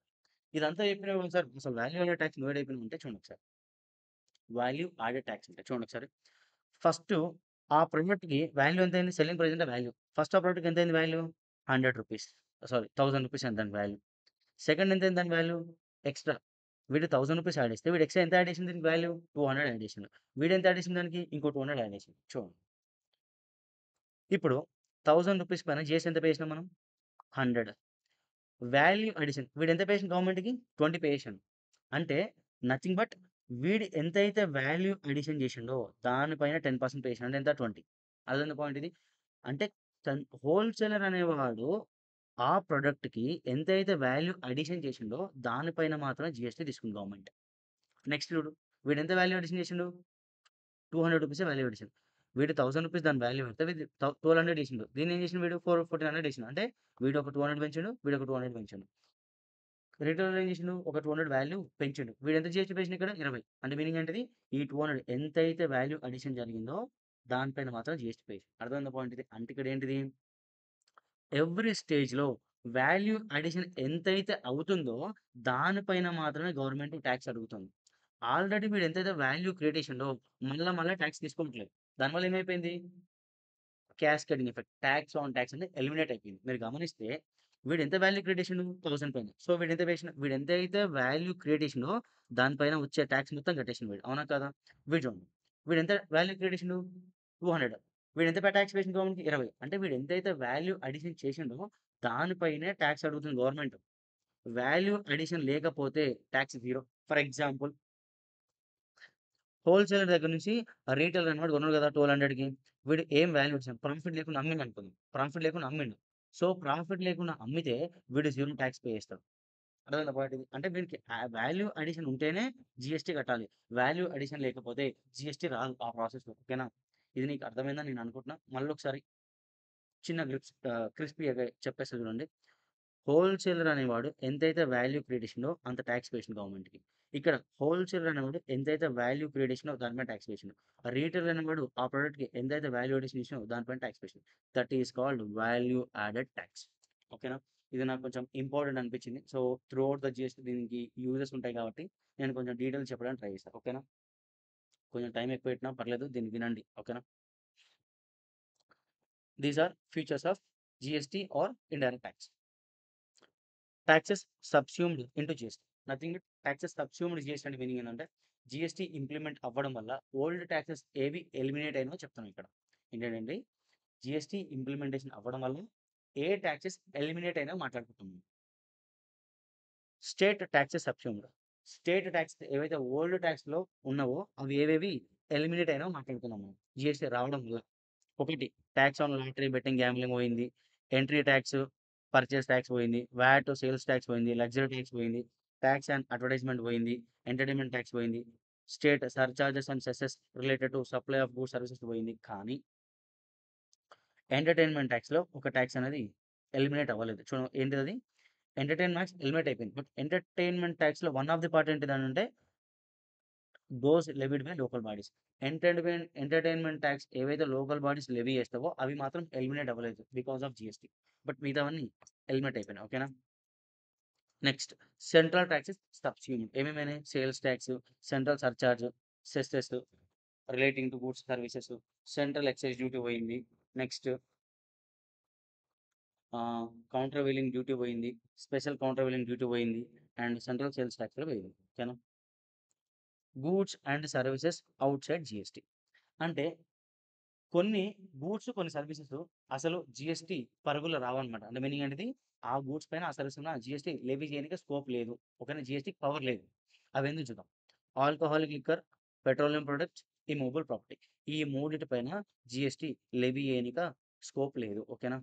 ఇదంతా చెప్పినప్పుడు సార్ అసలు వాల్యూ యాడెడ్ టాక్స్ డివైడ్ అయిపోయినవి ఉంటే చూడండి ఒకసారి. వాల్యూ యాడెడ్ టాక్స్ ఉంటాయి. చూడండి ఒకసారి. ఫస్టు ఆ ప్రొడక్ట్‌కి వాల్యూ ఎంతయింది? సెల్లింగ్ ప్రైస్ అంటే వాల్యూ. ఫస్ట్ ఆ ప్రొడక్ట్‌కి ఎంతయింది వాల్యూ? రూ. 100 సారీ రూ. 1000 అని దాని వాల్యూ. సెకండ్ ఎంతయింది దాని వాల్యూ? ఎక్స్‌ట్రా. వీడు రూ. 1000 యాడ్ చేస్తే వీడు ఎక్స్‌ట్రా ఎంత యాడ్ చేసిండు దీనికి వాల్యూ? 200 యాడ్ చేసిండు. వీడెంత యాడ్ చేసిండు దానికి? ఇంకో 200 యాడ్ చేసిండు. చూడండి. ఇప్పుడు రూ. 1000 పైన జీఎస్టీ ఎంత పే చేసినాం మనం? 100. వాల్యూ అడిషన్ వీడెంత పే చేసిండు గవర్నమెంట్‌కి? 20 పే చేసిండు. అంటే నథింగ్ బట్ వీడు ఎంతైతే వాల్యూ అడిషన్ చేసిండో దానిపైన 10% పే చేసిండు. అంటే ఎంత? 20. అర్థమైందా పాయింట్ ఇది? అంటే హోల్‌సేలర్ అనేవాడు ఆ ప్రొడక్ట్‌కి ఎంతైతే వాల్యూ అడిషన్ చేసిండో దానిపైన మాత్రమే జీఎస్టీ తీసుకుంది గవర్నమెంట్. నెక్స్ట్ చూడు. వీడెంత వాల్యూ అడిషన్ చేసిండు? రూ. 200 వాల్యూ అడిషన్. వీడు రూ. 1000 దాని వాల్యూ పెడితే వీడు 1200 చేసిండు. దీన్నేం చేసిండు వీడు? 1400 చేసిండు. అంటే వీడు ఒక 200 పెంచిండు. వీడు ఒక 200 పెంచిండు. రిటైలర్ ఏం చేసిండు? ఒక 200 వాల్యూ పెంచిండు. వీడెంత జీఎస్టీ పేసిండు ఇక్కడ? 20. అంటే మీనింగ్ ఏంటిది? ఈ 200 ఎంతైతే వాల్యూ అడిషన్ జరిగిందో దానిపైన మాత్రం జీఎస్టీ పే చేసిండు. అర్థమైందా పాయింట్ ఇది? అంటే ఇక్కడ ఏంటిది? ఎవ్రీ స్టేజ్‌లో వాల్యూ అడిషన్ ఎంతైతే అవుతుందో దానిపైన మాత్రమే గవర్నమెంట్ టాక్స్ అడుగుతుంది. ఆల్రెడీ వీడు ఎంతైతే వాల్యూ క్రియేట్ చేసిండో మళ్ళా టాక్స్ తీసుకోవట్లేదు. దానివల్ల ఏమైపోయింది? Cascading effect. Talks on talks అనేది ఎలిమినేట్ అయిపోయింది. మీరు గమనిస్తే వీడు ఎంత వాల్యూ క్రియేట్ చేసిండు? 1000 పైన. సో వీడు ఎంతైతే వాల్యూ క్రియేట్ చేసిండో దానిపైన వచ్చే టాక్స్ మొత్తం కట్టేసిండు వీడు. అవునా కాదా? వీడు చూడండి. వీడు ఎంత వాల్యూ క్రియేట్ చేసిండు? 200. వీడు ఎంత టాక్స్ వేసిండు గవర్నమెంట్‌కి? 20. అంటే వీడు ఎంతైతే వాల్యూ అడిషన్ చేసిండో దానిపైనే టాక్స్ అడుగుతుంది గవర్నమెంట్. వాల్యూ అడిషన్ లేకపోతే talks zero. For example wholesaler దగ్గర నుంచి రీటైలర్ అన్నవాడు కొన్నాడు కదా! 1200కి. వీడు ఏం వాల్యూ ఇచ్చాడు. ప్రాఫిట్ లేకుండా అమ్మిండనుకుందాం. ప్రాఫిట్ లేకుండా అమ్మిండు. సో, ప్రాఫిట్ లేకుండా అమ్మితే వీడు జీరో టాక్స్ పే చేస్తాడు. అర్థమైందా పాయింట్ ఇది? అంటే వీనికి వాల్యూ అడిషన్ ఉంటేనే జీఎస్టీ కట్టాలి. వాల్యూ అడిషన్ లేకపోతే జీఎస్టీ రాదు ఆ ప్రాసెస్‌లో. ఓకేనా? ఇది నీకు అర్థమైందని నేను అనుకుంటున్నా. మళ్ళొకసారి చిన్న క్రిస్పీ‌గా చెప్పేస్తా చూడండి. హోల్‌సేలర్ అనేవాడు ఎంతైతే వాల్యూ క్రియేట్ చేసిండో అంత టాక్స్ వేసిండు గవర్నమెంట్‌కి. ఇక్కడ హోల్‌సేలర్ అనేవాడు ఎంతైతే వాల్యూ క్రియేట్ చేసినో దాని పైన టాక్స్ వేసిండు. రీటైలర్ అనేవాడు ఆ ప్రొడక్ట్‌కి ఎంతైతే వాల్యూ అడిషన్ చేసినో దాని పైన టాక్స్ వేసిండు. That is called value added talks. ఓకేనా? ఇది నాకు కొంచెం ఇంపార్టెంట్ అనిపించింది. So, through out the GST దీనికి యూజెస్ ఉంటాయి కాబట్టి నేను కొంచెం డీటెయిల్స్ చెప్పడానికి ట్రై చేశా. ఓకేనా? కొంచెం టైం ఎక్కువ పెట్టినా పర్లేదు. దీన్ని వినండి. ఓకేనా? These are features of GST are indirect tax. Taxes subsumed into GST. Nothing but taxes subsumed GST అంటే మీనింగ్ ఏంటంటే జీఎస్టీ ఇంప్లిమెంట్ అవ్వడం వల్ల ఓల్డ్ టాక్సెస్ ఏవి ఎలిమినేట్ అయినో చెప్తాను ఇక్కడ. ఏంటంటే జీఎస్టీ ఇంప్లిమెంటేషన్ అవ్వడం వల్ల ఏ టాక్సెస్ ఎలిమినేట్ అయినా మాట్లాడుకుంటున్నాం. State taxes subsumed. State tax ఏవైతే ఓల్డ్ ట్యాక్స్‌లో ఉన్నావో అవి ఏవేవి ఎలిమినేట్ అయినాయో మాట్లాడుకుందాం మనం. జీఎస్టీ రావడం వల్ల. ఒకటి tax on lottery betting gambling పోయింది. ఎంట్రీ టాక్స్, పర్చేస్ టాక్స్ పోయింది. వాట్ సేల్స్ టాక్స్ పోయింది. లగ్జరీ టాక్స్ పోయింది. టాక్స్ అండ్ అడ్వర్టైజ్మెంట్ పోయింది. ఎంటర్‌టైన్‌మెంట్ టాక్స్ పోయింది. State surcharges and cesses related to supply of goods services పోయింది. కానీ ఎంటర్‌టైన్‌మెంట్ టాక్స్‌లో ఒక టాక్స్ అనేది ఎలిమినేట్ అవ్వలేదు. ఏంటిదది? ఎంటర్‌టైన్‌మెంట్ ఎలిమినేట్ అయిపోయింది. బట్ ఎంటర్‌టైన్‌మెంట్ టాక్స్‌లో వన్ ఆఫ్ ది పార్ట్ ఏంటిదనంటే those levied by local bodies. Entertainment tax ఏవైతే లోకల్ బాడీస్ లెవీ చేస్తావో అవి మాత్రం ఎలిమినేట్ అవ్వలేదు బికాస్ ఆఫ్ జీఎస్టీ. బట్ మిగతావన్నీ ఎలిమినేట్ అయిపోయినాయి. ఓకేనా? Next central taxes subsumed. ఏమేమైనాయి? Sales tax, central surcharge, cesses relating to goods services, central excise duty పోయింది. నెక్స్ట్ కౌంటర్ వీలింగ్ డ్యూటీ పోయింది. స్పెషల్ కౌంటర్ వీలింగ్ డ్యూటీ పోయింది. అండ్ సెంట్రల్ సేల్స్ టాక్స్ కూడా పోయింది. ఓకేనా? Goods and services outside GST. అంటే కొన్ని goods, కొన్ని సర్వీసెస్ అసలు జీఎస్టీ పరిధిలో రావన్నమాట. అంటే మీనింగ్ ఏంటిది? ఆ గూడ్స్ పైన, ఆ సర్వీస్ మీద జీఎస్టీ లెవీ చేయనికి స్కోప్ లేదు. ఓకేనా? జీఎస్టీకి పవర్ లేదు. అవెందుకు చూద్దాం. Alcoholic liquor, petroleum products, immovable property. ఈ మూడిటి పైన జీఎస్టీ లెవీ చేయనిక స్కోప్ లేదు. ఓకేనా?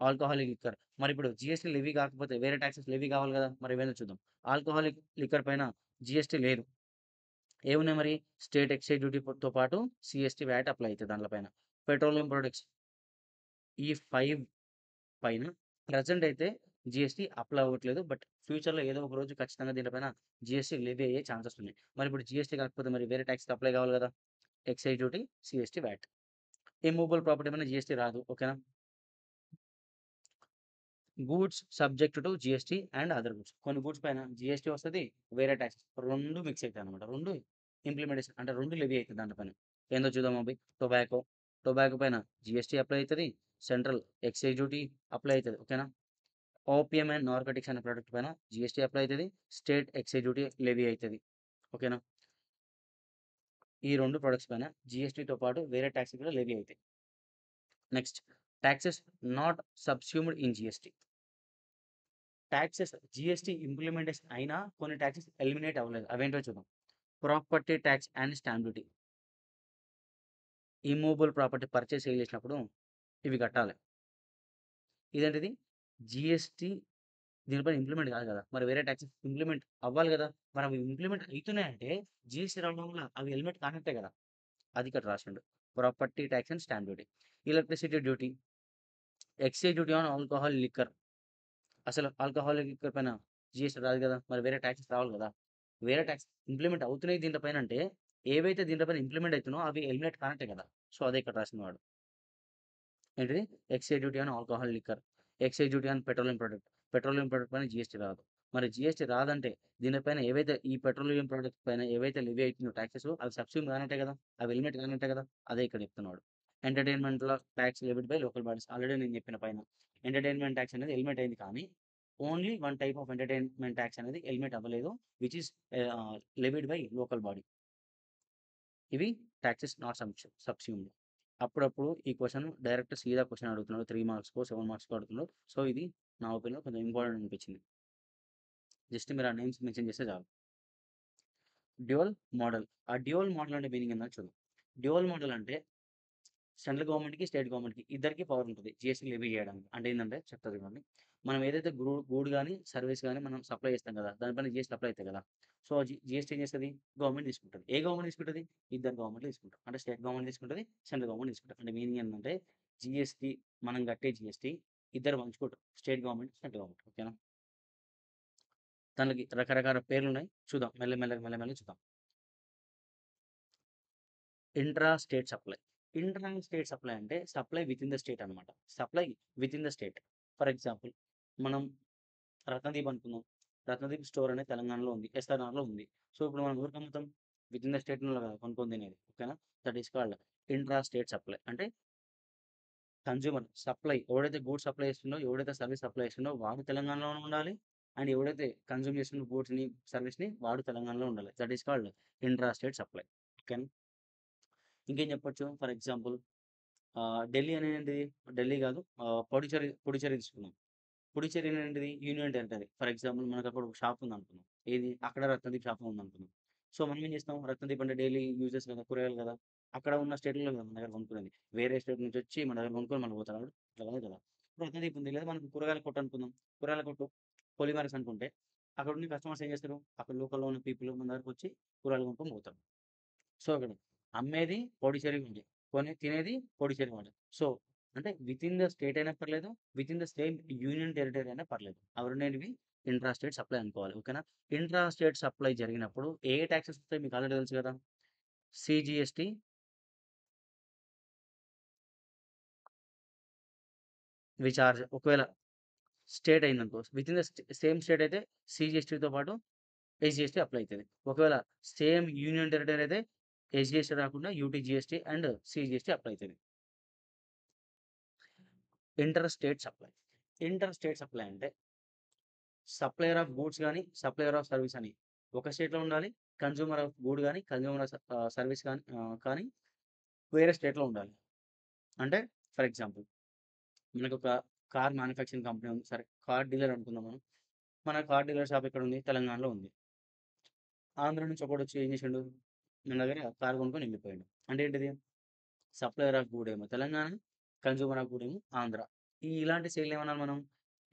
Alcoholic liquor. మరిప్పుడు జీఎస్టీ లెవీ కాకపోతే వేరే టాక్సెస్ లెవీ కావాలి కదా! మరి ఇవేందో చూద్దాం. ఆల్కహాలిక్ లిక్కర్ పైన జీఎస్టీ లేదు. ఏమున్నాయి మరి? స్టేట్ ఎక్సైజ్ డ్యూటీతో పాటు సీఎస్టీ వ్యాట్ అప్లై అయితది దాంట్ల పైన. పెట్రోలియం ప్రొడక్ట్స్ ఈ 5 పైన ప్రెజెంట్ అయితే జీఎస్టీ అప్లై అవ్వట్లేదు. బట్ ఫ్యూచర్‌లో ఏదో ఒక రోజు ఖచ్చితంగా దీనిపైన జీఎస్టీ లెవీ అయ్యే ఛాన్సెస్ ఉన్నాయి. మరి ఇప్పుడు జీఎస్టీ కాకపోతే మరి వేరే టాక్స్‌కి అప్లై కావాలి కదా! Excise duty, CST VAT. Immovable property పైన జీఎస్టీ రాదు. ఓకేనా? Goods subject to GST and other goods. కొన్ని గూడ్స్ పైన జీఎస్టీ వస్తది. వేరే టాక్స్ 2 మిక్స్ అయితాయన్నమాట. 2 ఇంప్లిమెంటేషన్ అంటే 2 లెవీ అయితది దాంట్లో పైన. ఏందో చూద్దాం అబ్బి. టొబాకో. టొబాకో పైన జీఎస్టీ అప్లై అయితది. సెంట్రల్ ఎక్సైజ్ డ్యూటీ అప్లై అయితది. ఓకేనా? ఓపీఎం అండ్ నార్కోటిక్స్ అనే ప్రొడక్ట్ పైన జీఎస్టీ అప్లై అయితది. స్టేట్ ఎక్సైజ్ డ్యూటీ లెవీ అయితది. ఓకేనా? ఈ 2 ప్రొడక్ట్స్ పైన జీఎస్టీతో పాటు వేరే టాక్స్ కూడా లెవీ అయితాయి. Next taxes not subsumed in GST. Taxes GST implementation అయినా కొన్ని టాక్సెస్ ఎలిమినేట్ అవ్వలేదు. అవేంటో చూద్దాం. Property tax and stamp duty. Immovable property purchase sale చేసినప్పుడు ఇవి కట్టాలి. ఇదేంటిది? జీఎస్టీ దీనిపైన ఇంప్లిమెంట్ కాదు కదా! మరి వేరే టాక్సెస్ ఇంప్లిమెంట్ అవ్వాలి కదా! మరి అవి ఇంప్లిమెంట్ అయితున్నాయంటే జీఎస్టీ రావడం వల్ల అవి ఎలిమినేట్ కానట్టే కదా! అది ఇక్కడ రాసిండు. Property tax and stamp duty. Electricity duty, excise duty on alcohol liquor. అసలు ఆల్కహాలిక్ లిక్కర్ పైన జీఎస్టీ రాదు కదా! మరి వేరే టాక్సెస్ రావాలి కదా! వేరే టాక్స్ ఇంప్లిమెంట్ అవుతున్నాయి దీంట్లో పైన అంటే, ఏవైతే దీంట్లో పైన ఇంప్లిమెంట్ అయితున్నాయో అవి ఎలిమినేట్ కానట్టే కదా! సో, అదే ఇక్కడ రాసిండు వాడు. ఏంటిది? Excise duty on alcohol liquor, excise duty on petroleum product. Petroleum product పైన జీఎస్టీ రాదు. మరి జీఎస్టీ రాదంటే దీనిపైన ఏవైతే ఈ పెట్రోలియం ప్రొడక్ట్ పైన ఏవైతే లెవీ అయితున్నాయో టాక్సెస్ అవి సబ్స్యూమ్ కానట్టే కదా! అవి ఎలిమినేట్ కానట్టే కదా! అదే ఇక్కడ చెప్తున్నాడు. ఎంటర్‌టైన్‌మెంట్‌లో tax levied by local bodies. Already నేను చెప్పిన పైన. ఎంటర్‌టైన్‌మెంట్ టాక్స్ అనేది ఎలిమినేట్ అయింది కానీ, only one type of entertainment tax అనేది ఎలిమినేట్ అవ్వలేదు. Which is levied by local body. ఇవి టాక్సెస్ నాట్ సబ్స్యూమ్డ్. అప్పుడప్పుడు ఈ క్వెషన్ డైరెక్ట్ సీదా క్వెషన్ అడుగుతున్నాడు. 3 మార్క్స్‌కో, 7 మార్క్స్‌కో అడుగుతున్నాడు. సో, ఇది నా ఒపీనియన్‌లో కొంచెం ఇంపార్టెంట్ అనిపించింది. జస్ట్ మీరు ఆ నేమ్స్ మెన్షన్ చేస్తే చాలు. Dual model. ఆ డ్యూయల్ మోడల్ అంటే మీనింగ్ ఏందో చూద్దాం. డ్యూయల్ మోడల్ అంటే సెంట్రల్ గవర్నమెంట్‌కి, స్టేట్ గవర్నమెంట్‌కి ఇద్దరికీ పవర్ ఉంటది. జీఎస్టీ లెవీ చేయడానికి. అంటే ఏందంటే చెప్తా చూడండి. మనం ఏదైతే గూడ్ గాని, సర్వీస్ గాని మనం సప్లై చేస్తాం కదా! దానిపైన జీఎస్టీ అప్లై అయితది కదా! సో, జీఎస్టీ ఏం చేస్తది? గవర్నమెంట్ తీసుకుంటది. ఏ గవర్నమెంట్ తీసుకుంటది? ఇద్దరు గవర్నమెంట్‌లు తీసుకుంటారు. అంటే స్టేట్ గవర్నమెంట్ తీసుకుంటది. సెంట్రల్ గవర్నమెంట్ తీసుకుంటది. అంటే మీనింగ్ ఏందంటే జీఎస్టీ మనం కట్టే జీఎస్టీ ఇద్దరు పంచుకుంటారు. State government, central government. ఓకేనా? దానికి రకరకాల పేర్లున్నాయి. చూద్దాం మెల్లమెల్లగా చూద్దాం. Intra state supply. Intra state supply అంటే సప్లై వితిన్ ద స్టేట్ అనమాట. Supply within the state. For example మనం రత్నదీప్ అనుకుందాం. రత్నదీప్ స్టోర్ అనేది తెలంగాణలో ఉంది. ఎస్ఆర్ఆర్‌లో ఉంది. సో, ఇప్పుడు మనం ఎవరికి అమ్ముతాం? వితిన్ ద స్టేట్‌లో కదా కొనుక్కొని తినేది. ఓకేనా? That is called intra state supply. అంటే కన్జ్యూమర్ సప్లై ఎవడైతే గూడ్స్ సప్లై చేస్తుండో, ఎవడైతే సర్వీస్ సప్లై చేస్తుండో వాడు తెలంగాణలోనే ఉండాలి. అండ్ ఎవడైతే కన్జ్యూమ్ చేస్తున్న గూడ్స్‌ని, సర్వీస్‌ని వాడు తెలంగాణలో ఉండాలి. That is called intra state supply. ఓకేనా? ఇంకేం చెప్పొచ్చు? ఫర్ ఎగ్జాంపుల్ ఢిల్లీ అనేదేంటిది? ఢిల్లీ కాదు పుడుచ్చేరి తీసుకుందాం. పుడుచ్చేరి అనేటిది యూనియన్ టెరిటరీ. ఫర్ ఎగ్జాంపుల్ మనకక్కడ ఒక షాప్ ఉందనుకుందాం. ఏది? అక్కడ రత్నదీప్ షాప్ ఉందనుకుందాం. సో, మనం ఏం చేస్తాం? రత్నదీప్ అంటే డైలీ యూజెస్ కదా! కూరగాయలు కదా! అక్కడ ఉన్న స్టేట్‌లలో కదా మన దగ్గర కొనుక్కునేది. వేరే స్టేట్ నుంచి వచ్చి మన దగ్గర కొనుక్కొని మళ్ళీ పోతారు. అట్లా కాదు కదా! ఇప్పుడు రత్నదీప్ ఉంది. లేదా మనకు కూరగాయల కొట్టు అనుకుందాం. కూరగాయల కొట్టు పొలిమేరస్ అనుకుంటే అక్కడ ఉన్న కస్టమర్స్ ఏం చేస్తారు? అక్కడ లోకల్‌లో ఉన్న పీపుల్ మన దగ్గరకొచ్చి కూరగాయలు కొనుక్కొని పోతారు. సో, అక్కడ అమ్మేది పొడిచేరి వాళ్ళే. తినేది పొడిచేరి వాళ్ళే. సో, అంటే వితిన్ ద స్టేట్ అయినా పర్లేదు. Within the same union territory అయినా పర్లేదు. అవి రెండేటివి ఇంట్రా స్టేట్ సప్లై అనుకోవాలి. ఓకేనా? ఇంట్రా స్టేట్ సప్లై జరిగినప్పుడు ఏ టాక్సెస్ వస్తాయి మీకు ఆల్రెడీ తెలుసు కదా! సీజీఎస్టీ, చార్జ్ ఒకవేళ స్టేట్ అయిందనుకో వితిన్ ద సేమ్ స్టేట్ అయితే సీజీఎస్టీతో పాటు ఎస్‌జీఎస్టీ అప్లై అయితది. ఒకవేళ సేమ్ యూనియన్ టెరిటరీ అయితే ఎస్‌జీఎస్టీ రాకుండా యూటీజీఎస్టీ అండ్ సీజీఎస్టీ అప్లై అయితది. Inter state supply. Inter state supply అంటే సప్లయర్ ఆఫ్ గూడ్స్ గాని, సప్లయర్ ఆఫ్ సర్వీస్ అని ఒక స్టేట్‌లో ఉండాలి. కన్స్యూమర్ ఆఫ్ గూడ్ గాని, కన్స్యూమర్ ఆఫ్ సర్వీస్ కానీ వేరే స్టేట్‌లో ఉండాలి. అంటే ఫర్ ఎగ్జాంపుల్ మనకొక కార్ మ్యానుఫ్యాక్చరింగ్ కంపెనీ ఉంది. సరే కార్ డీలర్ అనుకుందాం మనం. మన కార్ డీలర్ షాప్ ఎక్కడుంది? తెలంగాణలో ఉంది. ఆంధ్ర నుంచి ఒకడొచ్చి ఏం చేసిండు? మన దగ్గర కార్ కొనుక్కొని ఎళ్ళిపోయిండు. అంటే ఏంటిది? సప్లయర్ ఆఫ్ గూడ్ ఏమో తెలంగాణ, కన్స్యూమర్ ఆఫ్ గూడ్ ఏమో ఆంధ్ర. ఇలాంటి సేల్‌ని ఏమనాలి మనం?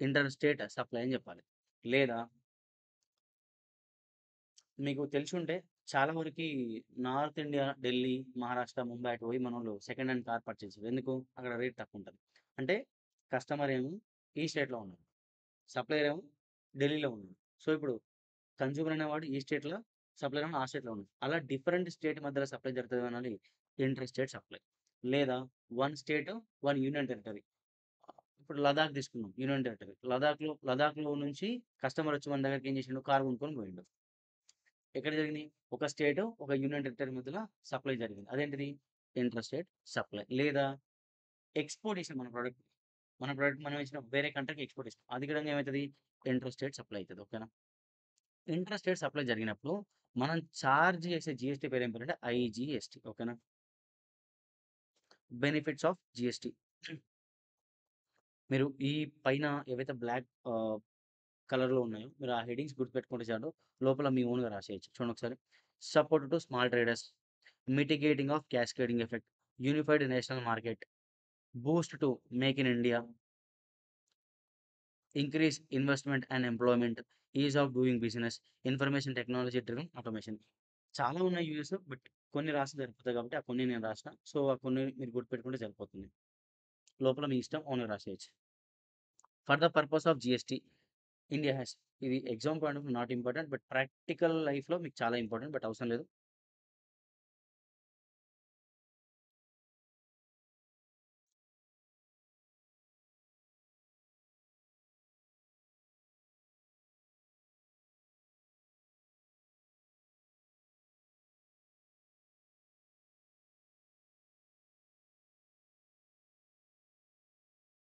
ఇంటర్ స్టేట్ సప్లై అని చెప్పాలి. లేదా మీకు తెలిసుంటే చాలా వరకి నార్త్ ఇండియా, ఢిల్లీ, మహారాష్ట్ర, ముంబై అటు పోయి మనోళ్ళు సెకండ్ హ్యాండ్ కార్ పర్చేస్ చేస్తారు. ఎందుకు? అక్కడ రేట్ తక్కువుంటది. అంటే కస్టమర్ ఏమో ఈ స్టేట్‌లో ఉన్నాడు. సప్లయర్ ఏమో ఢిల్లీలో ఉన్నాడు. సో, ఇప్పుడు కన్స్యూమర్ అనేవాడు ఈ స్టేట్‌లో, సప్లయర్ ఏమో ఆ స్టేట్‌లో ఉన్నాడు. అలా డిఫరెంట్ స్టేట్ మధ్యలో సప్లై జరుగుతది అనాలి ఇంటర్ స్టేట్ సప్లై. లేదా one state, one union territory. ఇప్పుడు లదాఖ్ తీసుకుందాం యూనియన్ టెరిటరీ. లదాఖ్‌లో నుంచి కస్టమర్ వచ్చి మన దగ్గరికి ఏం చేసిండు? కార్ కొనుక్కొని పోయిండు. ఎక్కడ జరిగింది? ఒక స్టేట్, ఒక యూనియన్ టెరిటరీ మధ్యల సప్లై జరిగింది. అదేంటిది? Inter state supply. లేదా ఎక్స్‌పోర్ట్ చేసాం మన ప్రొడక్ట్ మనం ఇచ్చిన వేరే కంట్రీకి ఎక్స్‌పోర్ట్ చేసాం. అది కూడా ఏమైతది? ఇంటర్ స్టేట్ సప్లై అయితది. ఓకేనా? ఇంటర్ స్టేట్ సప్లై జరిగినప్పుడు మనం చార్జ్ చేసే జీఎస్టీ పేరు ఏం పేరంటే ఐజీఎస్టీ. ఓకేనా? Benefits of GST. మీరు ఈ పైన ఏవైతే బ్లాక్ కలర్‌లో ఉన్నాయో మీరు ఆ హెడ్డింగ్స్ గుర్తుపెట్టుకుంటే చాలు. లోపల మీ ఓన్‌గా రాసేయొచ్చు. చూడండి ఒకసారి. Support to small traders, mitigating of cascading effect, unified national market, Boost to make in India, increase investment and employment, is of doing business, information technology driven automation. చాలా ఉన్నాయి యూఎస్ బట్ కొన్ని రాస్తే సరిపోతాయి కాబట్టి ఆ కొన్ని నేను రాసిన. సో, ఆ కొన్ని మీరు గుర్తుపెట్టుకుంటే సరిపోతుంది. లోపల మీ ఇష్టం ఓన్‌గా రాసేయొచ్చు. For the purpose of GST India has ఇది exam point of not important. But practical లైఫ్‌లో మీకు చాలా ఇంపార్టెంట్. బట్ అవసరం లేదు.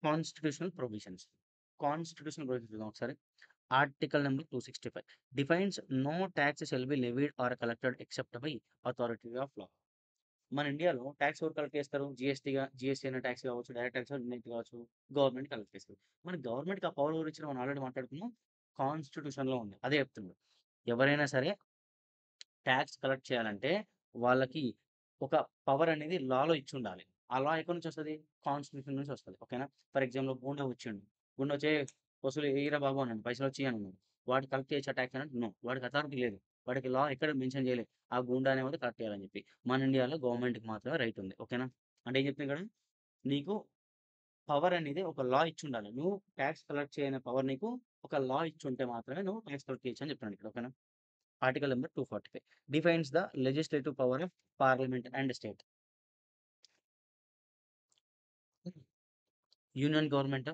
Constitutional provisions. కాన్స్టిట్యూషనల్ ప్రొవిజన్స్ చూద్దాం ఒకసారి. Article number 265 defines no tax shall be levied or collected except by authority of law. మన ఇండియాలో టాక్స్ ఎవరు కలెక్ట్ చేస్తారు? జీఎస్టీ అనే టాక్స్ కావచ్చు, డైరెక్ట్ టాక్స్ ఇండైరెక్ట్ కావచ్చు, గవర్నమెంట్ కలెక్ట్ చేస్తది. మన గవర్నమెంట్‌కి ఆ పవర్ ఎవరు ఇచ్చారో మనం ఆల్రెడీ మాట్లాడుకున్నాం. కాన్స్టిట్యూషన్‌లో ఉంది. అదే చెప్తున్నాడు. ఎవరైనా సరే టాక్స్ కలెక్ట్ చేయాలంటే వాళ్ళకి ఒక పవర్ అనేది లాలో ఇచ్చుండాలి. ఆ లా ఎక్కడి నుంచొస్తది? కాన్స్టిట్యూషన్ నుంచి వస్తది. ఓకేనా? ఫర్ ఎగ్జాంపుల్ గూండా వచ్చిండు. గూండా వచ్చి వసూలు ఎయ్యిరా బాబు అన్నాడు. పైసలొచ్చియి అన్నాడు. వాడు కలెక్ట్ చేయొచ్చా టాక్స్ అంటే నో. వాడికి అథారిటీ లేదు. వాడికి లా ఎక్కడ మెన్షన్ చేయలే. ఆ గూండా అనేవాడు కలెక్ట్ చేయాలని చెప్పి. మన ఇండియాలో గవర్నమెంట్‌కి మాత్రమే రైట్ ఉంది. ఓకేనా? అంటే ఏం చెప్తుంది ఇక్కడ? నీకు పవర్ అనేది ఒక లా ఇచ్చుండాలి. నువ్వు టాక్స్ కలెక్ట్ చేయని పవర్ నీకు ఒక లా ఇచ్చుంటే మాత్రమే నువ్వు ట్యాక్స్ కలెక్ట్ చేయొచ్చు అని చెప్తున్నాను ఇక్కడ. ఓకేనా? Article number 245 defines the legislative power of parliament and state. Union government,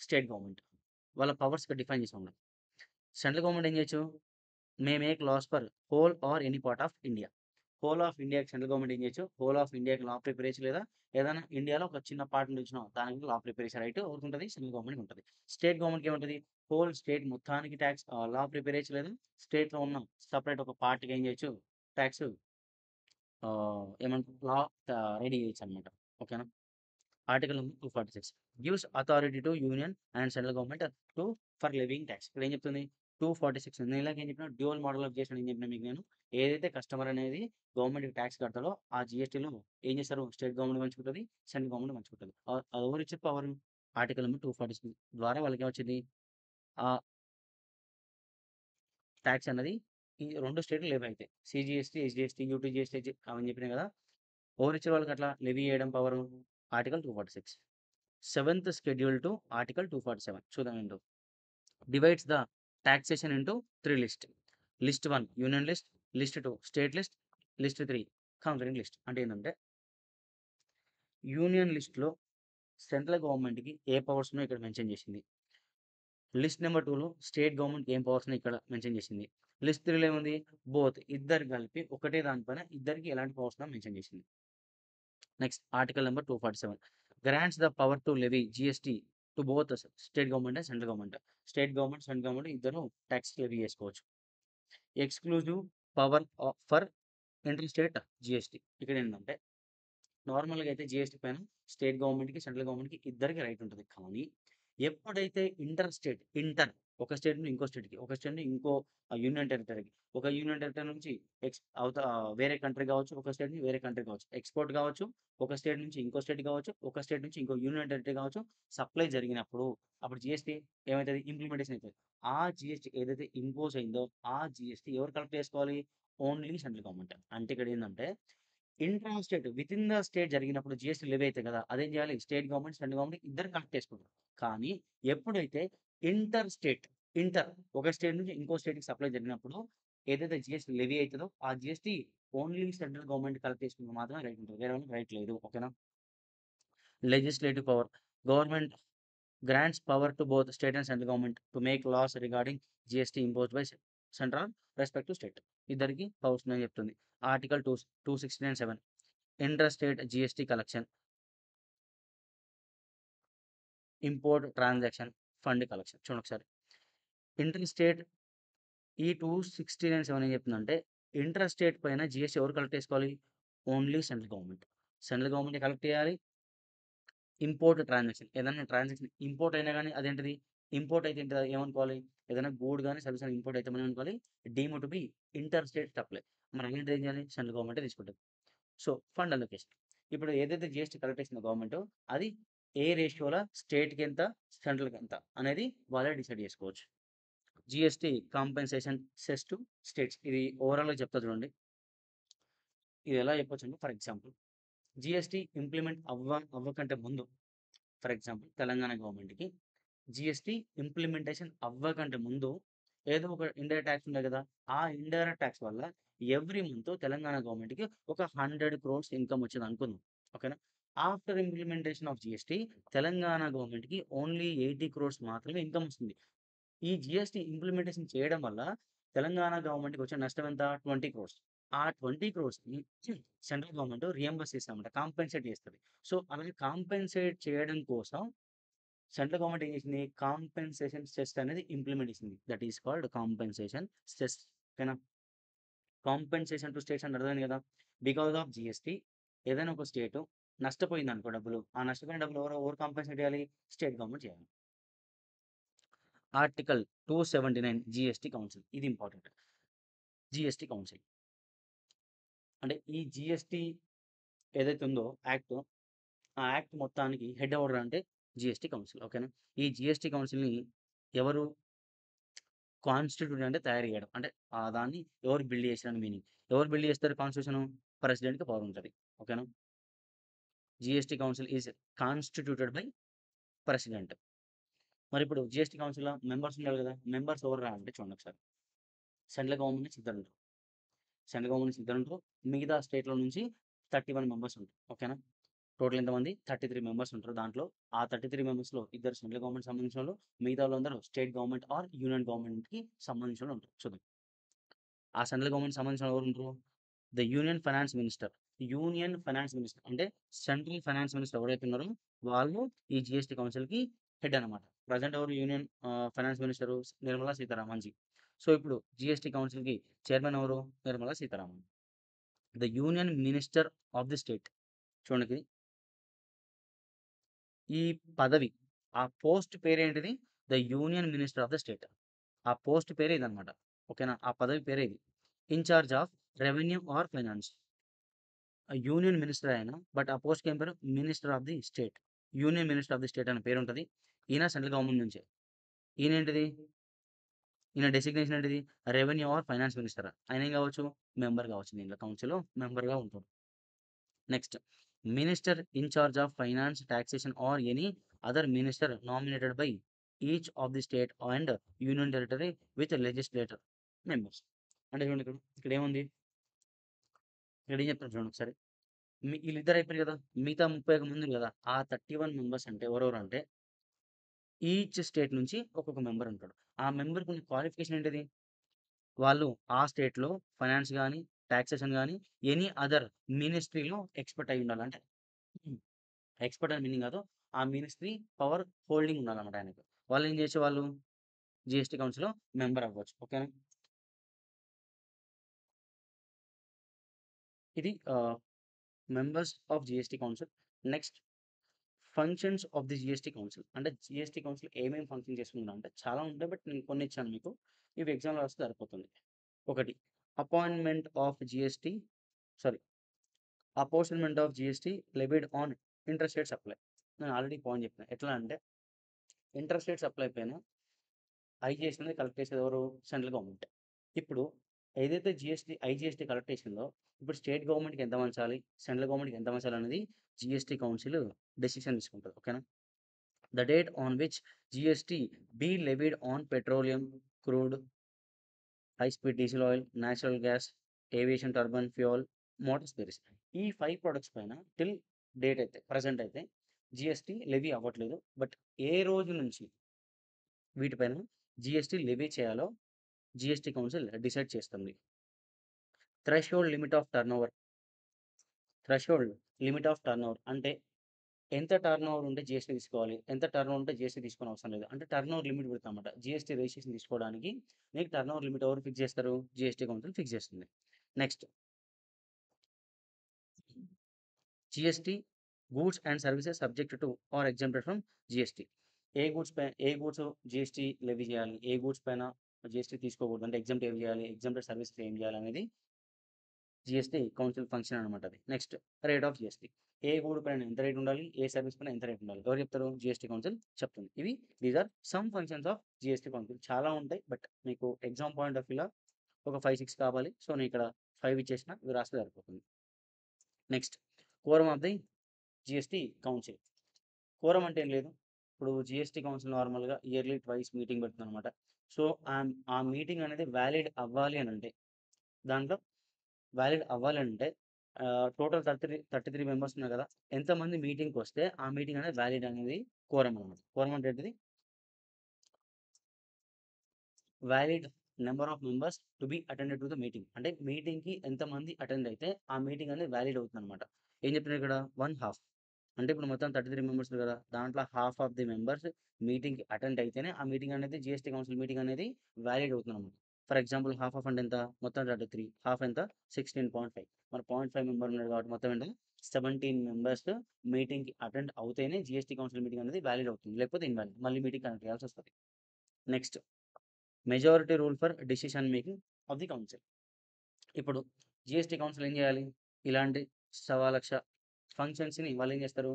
state government వాళ్ళ పవర్స్ డిఫైన్ చేసి ఉన్నాయి. సెంట్రల్ గవర్నమెంట్ ఏం చేయొచ్చు? May make laws for whole or any part of India. Whole of ఇండియాకి సెంట్రల్ గవర్నమెంట్ ఏం చేయొచ్చు? Whole of ఇండియాకి లా prepare చేయొచ్చు, లేదా ఏదైనా ఇండియాలో ఒక చిన్న పార్ట్ నుంచి దానికి లా ప్రిపేర్ చేసే రైట్ ఎవరికి ఉంటుంది? సెంట్రల్ గవర్నమెంట్ ఉంటుంది. స్టేట్ గవర్నమెంట్కి ఏముంటుంది? హోల్ స్టేట్ మొత్తానికి ట్యాక్స్ లా ప్రిపేర్ చేయొచ్చు, లేదా స్టేట్లో ఉన్న సపరేట్ ఒక పార్టీకి ఏం చేయొచ్చు? ట్యాక్స్ ఏమంటారు? లా రెడీ చేయొచ్చు అనమాట. ఓకేనా? Article number 246 gives authority to union and central government to for living tax. ఇక్కడ ఏం చెప్తుంది? 246 నేను ఇలాగ ఏం చెప్పిన డ్యూయల్ మోడల్ ఆఫ్ జిఎస్టీ ఏం చెప్పిన మీకు నేను, ఏదైతే కస్టమర్ అనేది గవర్నమెంట్కి ట్యాక్స్ కడతాడో ఆ జిఎస్టీలో ఏం చేస్తారు? స్టేట్ గవర్నమెంట్ పంచుకుంటుంది, సెంట్రల్ గవర్నమెంట్ పంచుకుంటుంది. అది ఎవరు ఇచ్చే పవర్? ఆర్టికల్ నెంబర్ 246 ద్వారా వాళ్ళకి ఏమొచ్చింది? ఆ ట్యాక్స్ అన్నది ఈ రెండు స్టేట్లు లేవు అయితే సిజిఎస్టీ, ఎస్జిఎస్టీ, యూటీజిఎస్టీ అని చెప్పినాయి కదా. ఎవరు ఇచ్చే వాళ్ళకి అట్లా లెవీ చేయడం power? Article 246 seventh schedule to article 247 చూద్దాం ఏంటో. Divides the taxation into 3 list. List 1 union list, list 2 state list, list 3 counselling list. అంటే ఏంటంటే యూనియన్ లిస్ట్లో సెంట్రల్ గవర్నమెంట్కి ఏ పవర్స్ ఉన్నాయో ఇక్కడ మెన్షన్ చేసింది. లిస్ట్ నెంబర్ 2లో స్టేట్ గవర్నమెంట్ ఏం పవర్స్ ఉన్నాయో ఇక్కడ మెన్షన్ చేసింది. లిస్ట్ 3లో ఏముంది? బోత్ ఇద్దరు కలిపి ఒకటే దానిపైన ఇద్దరికి ఎలాంటి పవర్స్ ఉన్నాయో మెన్షన్ చేసింది. Next article number 247 grants the power to levy GST to both state government and central government. State government, central government ఇద్దరు ట్యాక్స్ లెవీ చేసుకోవచ్చు. Exclusive power for inter state GST. ఇక్కడ ఏంటంటే నార్మల్గా అయితే జిఎస్టీ పైన state గవర్నమెంట్కి, central గవర్నమెంట్కి ఇద్దరికి రైట్ ఉంటుంది. కానీ ఎప్పుడైతే ఇంటర్ ఒక స్టేట్ నుంచి ఇంకో స్టేట్కి, ఒక స్టేట్ నుంచి ఇంకో యూనియన్ టెరిటరీకి, ఒక యూనియన్ టెరిటరీ నుంచి వేరే కంట్రీ కావచ్చు, ఒక స్టేట్ నుంచి వేరే కంట్రీ కావచ్చు, ఎక్స్పోర్ట్ కావచ్చు, ఒక స్టేట్ నుంచి ఇంకో స్టేట్ కావచ్చు, ఒక స్టేట్ నుంచి ఇంకో యూనియన్ టెరిటరీ కావచ్చు, సప్లై జరిగినప్పుడు అప్పుడు జిఎస్టీ ఏమవుతుంది? ఇంప్లిమెంటేషన్ అవుతుంది. ఆ జిఎస్టీ ఏదైతే ఇంపోజ్ అయిందో ఆ జిఎస్టీ ఎవరు కలెక్ట్ చేసుకోవాలి? Only central government. అంటే ఇక్కడ ఏంటంటే intra state with in the state జరిగినప్పుడు జిఎస్టీ లెవీ అవుతాయి కదా, అదేం చేయాలి? స్టేట్ గవర్నమెంట్, సెంట్రల్ గవర్నమెంట్ ఇద్దరు కలెక్ట్ చేసుకుంటారు. కానీ ఎప్పుడైతే ఇంటర్ స్టేట్ ఇంటర్ ఒక స్టేట్ నుంచి ఇంకో స్టేట్కి సప్లై జరిగినప్పుడు ఏదైతే జిఎస్టీ లెవీ అవుతుందో ఆ GST only central government collect చేసుకుని మాత్రమే రైట్ ఉంటుంది, వేరే వాళ్ళకి రైట్ లేదు. ఓకేనా? Legislative power government grants power to both state and central government to make laws regarding GST imposed by central respect to state. ఇద్దరికి పవర్స్ నేను చెప్తుంది. Article 269(7) inter state GST collection, import transaction, fund collection. చూడండి ఒకసారి inter state ఈ 269(7) ఏం చెప్తుందంటే inter state పైన GST ఎవరు కలెక్ట్ చేసుకోవాలి? Only central government. Central government collect చేయాలి. ఇంపోర్ట్ ట్రాన్సాక్షన్ ఏదైనా ట్రాన్సాక్షన్ ఇంపోర్ట్ అయినా కానీ అదేంటిది? ఇంపోర్ట్ అయితే ఏంటి? ఏమనుకోవాలి? ఏదైనా గూడ్ కానీ సర్వీస్ అని ఇంపోర్ట్ అయితే మనం అనుకోవాలి deem to be inter state supply. మనం అలాంటిది ఏం చేయాలి? సెంట్రల్ గవర్నమెంట్ తీసుకుంటుంది. సో ఫండ్ అలొకేషన్ ఇప్పుడు ఏదైతే జిఎస్టీ కలెక్ట్ చేసిన గవర్నమెంట్ అది ఏ రేషియోలో స్టేట్కి ఎంత, సెంట్రల్కి ఎంత అనేది వాళ్ళే డిసైడ్ చేసుకోవచ్చు. GST compensation cess to states. ఇది ఓవరాల్గా చెప్తా చూడండి. ఇది ఎలా చెప్పొచ్చు అంటే ఫర్ ఎగ్జాంపుల్ జిఎస్టీ ఇంప్లిమెంట్ అవ్వకంటే ముందు ఫర్ ఎగ్జాంపుల్ తెలంగాణ గవర్నమెంట్కి జిఎస్టీ ఇంప్లిమెంటేషన్ అవ్వకంటే ముందు ఏదో ఒక ఇండైరెక్ట్ ట్యాక్స్ ఉండే కదా, ఆ ఇండైరెక్ట్ ట్యాక్స్ వల్ల ఎవ్రీ మంత్ తెలంగాణ గవర్నమెంట్కి ఒక 100 crores ఇన్కమ్ వచ్చేది అనుకుందాం. ఓకేనా? After implementation of GST Telangana గవర్నమెంట్కి ఓన్లీ 80 crores మాత్రమే ఇన్కమ్ వస్తుంది. ఈ జిఎస్టీ ఇంప్లిమెంటేషన్ చేయడం వల్ల తెలంగాణ గవర్నమెంట్కి వచ్చే నష్టం ఎంత? 20 crores. ఆ 20 crores సెంట్రల్ గవర్నమెంట్ రియంబర్స్ చేస్తామంట, కాంపెన్సేట్ చేస్తుంది. సో అలాగే కాంపెన్సేట్ చేయడం కోసం సెంట్రల్ గవర్నమెంట్ ఏం చేసింది? కాంపెన్సేషన్ సెస్ అనేది ఇంప్లిమెంట్ చేసింది. That is called compensation cess. ఓకేనా? కాంపెన్సేషన్ టు స్టేట్స్ అని అర్థమైంది కదా. బికాస్ ఆఫ్ జిఎస్టీ ఏదైనా ఒక స్టేట్ నష్టపోయింది అనుకో డబ్బులు, ఆ నష్టపోయిన డబ్బులు ఎవరు కాంపెన్సేట్ చేయాలి? స్టేట్ గవర్నమెంట్ చేయాలి. Article 279 GST council. ఇది ఇంపార్టెంట్. జిఎస్టీ కౌన్సిల్ అంటే ఈ జిఎస్టీ ఏదైతే ఉందో యాక్ట్, ఆ యాక్ట్ మొత్తానికి హెడ్ ఎవరు అంటే జిఎస్టీ కౌన్సిల్. ఓకేనా? ఈ జిఎస్టీ కౌన్సిల్ని ఎవరు కాన్స్టిట్యూట్ అంటే తయారు చేయడం, అంటే దాన్ని ఎవరు బిల్డ్ చేశారని మీనింగ్. ఎవరు బిల్డ్ చేస్తారు కాన్స్టిట్యూషన్? ప్రెసిడెంట్కి పవర్ ఉంటుంది. ఓకేనా? GST council is constituted by president. మరి ఇప్పుడు జిఎస్టీ కౌన్సిల్ మెంబర్స్ ఉండాలి కదా, మెంబర్స్ ఎవరు రా అంటే చూడండి ఒకసారి. సెంట్రల్ గవర్నమెంట్ నుంచి ఇద్దరు ఉంటారు, సెంట్రల్ గవర్నమెంట్ నుంచి ఇద్దరు ఉంటారు, మిగతా స్టేట్లో నుంచి 31 మెంబర్స్ ఉంటారు. ఓకేనా, టోటల్ ఎంతమంది 33 మెంబర్స్ ఉంటారు. దాంట్లో ఆ 33 మెంబర్స్లో ఇద్దరు సెంట్రల్ గవర్నమెంట్ సంబంధించిన వాళ్ళు, మిగతా వాళ్ళందరూ స్టేట్ గవర్నమెంట్ ఆర్ యూనియన్ గవర్నమెంట్కి సంబంధించిన వాళ్ళు ఉంటారు. చూద్దాం, ఆ సెంట్రల్ గవర్నమెంట్ సంబంధించిన ఎవరు ఉంటారు, the union finance minister. Union finance minister అంటే సెంట్రల్ ఫైనాన్స్ మినిస్టర్ ఎవరైతే ఉన్నారో వాళ్ళు ఈ జిఎస్టీ కౌన్సిల్కి హెడ్ అనమాట. ప్రజెంట్ ఎవరు union finance minister Nirmala Sitharaman ji. So ఇప్పుడు జిఎస్టీ కౌన్సిల్కి చైర్మన్ ఎవరు, Nirmala Sitharaman. The union minister of the state. చూడండి, ఈ పదవి, ఆ పోస్ట్ పేరేంటిది, the union minister of the state. ఆ పోస్ట్ పేరే ఇదనమాట. ఓకేనా, ఆ పదవి పేరే ఇది. In-charge of revenue are finance. Union minister అయినా బట్ ఆ పోస్ట్కి ఏం పేరు, minister of the state. Union minister of the state అనే పేరు ఉంటుంది. ఈయన సెంట్రల్ గవర్నమెంట్ నుంచే. ఈయన ఏంటిది, ఈయన డెసిగ్నేషన్ ఏంటిది, రెవెన్యూ ఆర్ ఫైనాన్స్ మినిస్టర్. ఆయన ఏం కావచ్చు, మెంబర్ కావచ్చు, దీంట్లో కౌన్సిల్లో మెంబర్గా ఉంటాడు. Next, minister in charge of finance, taxation or any other minister nominated by each of the state and union territory with legislator members. అంటే చూడండి, ఇక్కడ ఏముంది, ఇక్కడ ఏం చెప్తాను చూడండి ఒకసారి. వీళ్ళిద్దరు అయిపోయారు కదా, మిగతా 31 మంది కదా, ఆ 31 మెంబర్స్ అంటే ఎవరెవరు అంటే ఈచ్ స్టేట్ నుంచి ఒక్కొక్క మెంబర్ ఉంటాడు. ఆ మెంబర్కి ఉన్న క్వాలిఫికేషన్ ఏంటిది, వాళ్ళు ఆ స్టేట్లో ఫైనాన్స్ కానీ, టాక్సేషన్ కానీ, ఎనీ అదర్ మినిస్ట్రీలో ఎక్స్పర్ట్ అయి ఉండాలి. అంటే ఎక్స్పర్ట్ అని మీనింగ్ కాదు, ఆ మినిస్ట్రీ పవర్ హోల్డింగ్ ఉండాలన్నమాట ఆయనకు. వాళ్ళు ఏం చేసేవాళ్ళు, జిఎస్టీ కౌన్సిల్లో మెంబర్ అవ్వచ్చు. ఓకేనా, ఇది members of GST council. Next, functions of the GST council. అంటే జిఎస్టీ కౌన్సిల్ ఏమేమి ఫంక్షన్ చేస్తుందా అంటే చాలా ఉంటాయి, బట్ నేను కొన్ని ఇచ్చాను మీకు, ఇవి ఎగ్జామ్లో రాస్తే సరిపోతుంది. ఒకటి, appointment of GST, sorry, apportionment of GST levied on interstate supply. నేను ఆల్రెడీ పాయింట్ చెప్పిన, ఎట్లా అంటే ఇంట్రెస్ట్ రేట్ సప్లై పైన ఐజిఎస్టీ కలెక్ట్ చేసేది ఎవరు, సెంట్రల్ గవర్నమెంట్. ఇప్పుడు ఏదైతే ఐజిఎస్టీ కలెక్ట్ చేసిందో ఇప్పుడు స్టేట్ గవర్నమెంట్కి ఎంత పంచాలి, సెంట్రల్ గవర్నమెంట్కి ఎంత పంచాలి అనేది జిఎస్టీ కౌన్సిల్ డెసిషన్ తీసుకుంటుంది. ఓకేనా, the date on which GST be levied on petroleum, crude, high-speed diesel oil, natural gas, aviation turbine fuel, motor spirits. ఈ 5 ప్రొడక్ట్స్ పైన టిల్ డేట్ అయితే ప్రజెంట్ అయితే జిఎస్టీ లెవీ అవ్వట్లేదు. బట్ ఏ రోజు నుంచి వీటిపైన జిఎస్టీ లెవీ చేయాలో జిఎస్టీ కౌన్సిల్ డిసైడ్ చేస్తుంది. Threshold limit of turn over. Threshold limit of turn over అంటే ఎంత టర్న్ ఓవర్ ఉంటే జిఎస్టీ తీసుకోవాలి, ఎంత టర్న్ ఓవర్ ఉంటే జిఎస్టీ తీసుకునే అవసరం లేదు. అంటే టర్న్ ఓవర్ లిమిట్ పెడతామన్నమాట. జిఎస్టీ రిజిస్ట్రేషన్ తీసుకోవడానికి మీకు టర్న్ ఓవర్ లిమిట్ ఎవరు ఫిక్స్ చేస్తారు, జిఎస్టీ కౌన్సిల్ ఫిక్స్ చేస్తుంది. Next, GST goods and services subject to or exempted from GST. ఏ గూడ్స్ జిఎస్టీ లెవీ చేయాలి, ఏ గూడ్స్ పైన జిఎస్టీ తీసుకోకూడదు, అంటే ఎగ్జామ్ట్ ఏం చేయాలి, ఎగ్జామ్టెడ్ సర్వీసెస్ ఏం చేయాలి అనేది జిఎస్టీ కౌన్సిల్ ఫంక్షన్ అనమాట. అది. Next, rate of GST. ఏ గూడు పైన ఎంత రేట్ ఉండాలి, ఏ సర్వీస్ పైన ఎంత రేట్ ఉండాలి, ఎవరు చెప్తారు, జిఎస్టీ కౌన్సిల్ చెప్తుంది. ఇవి these are some functions of GST council. చాలా ఉంటాయి, బట్ మీకు ఎగ్జామ్ పాయింట్ ఆఫ్ వ్యూలో ఒక 5-6 కావాలి. సో నేను ఇక్కడ 5 ఇచ్చేసిన, ఇవి రాస్తే సరిపోతుంది. Next, quorum of the GST council. Quorum అంటే ఏం లేదు, ఇప్పుడు జిఎస్టీ కౌన్సిల్ నార్మల్గా ఇయర్లీ ట్వైస్ మీటింగ్ పెడుతుంది అనమాట. సో ఆ మీటింగ్ అనేది వ్యాలిడ్ అవ్వాలి అని అంటే, దాంట్లో వ్యాలిడ్ అవ్వాలంటే టోటల్ 33 మెంబర్స్ ఉన్నారు కదా, ఎంతమంది మీటింగ్కి వస్తే ఆ మీటింగ్ అనేది వ్యాలిడ్ అనేది కోరం అనమాట. కోరం అంటే ఏంటిది, valid number of members to be attended to the meeting. అంటే మీటింగ్కి ఎంతమంది అటెండ్ అయితే ఆ మీటింగ్ అనేది వ్యాలిడ్ అవుతుంది అనమాట. ఏం చెప్తున్నారు ఇక్కడ, 1/2. అంటే ఇప్పుడు మొత్తం 33 మెంబర్స్ కదా, దాంట్లో హాఫ్ ఆఫ్ ది మెంబర్స్ మీటింగ్కి అటెండ్ అయితేనే ఆ మీటింగ్ అనేది జిఎస్టీ కౌన్సిల్ మీటింగ్ అనేది వ్యాలిడ్ అవుతుంది అనమాట. ఫర్ ఎగ్జాంపుల్ హాఫ్ ఆఫ్ అంటే ఎంత, మొత్తం 33, హాఫ్ ఎంత 16.5. మరి 0.5 మెంబర్ ఉన్నాడు కాబట్టి మొత్తం ఎంత 17 మెంబర్స్ మీటింగ్కి అటెండ్ అవుతేనే జిఎస్టీ కౌన్సిల్ మీటింగ్ అనేది వ్యాలిడ్ అవుతుంది, లేకపోతే ఇన్వాలిడ్, మళ్ళీ మీటింగ్ కనెక్ట్ చేయాల్సి వస్తుంది. Next, majority rule for decision making of the council. ఇప్పుడు జిఎస్టీ కౌన్సిల్ ఏం చేయాలి, ఇలాంటి 1,00,000 ఫంక్షన్స్ని వాళ్ళు ఏం చేస్తారు,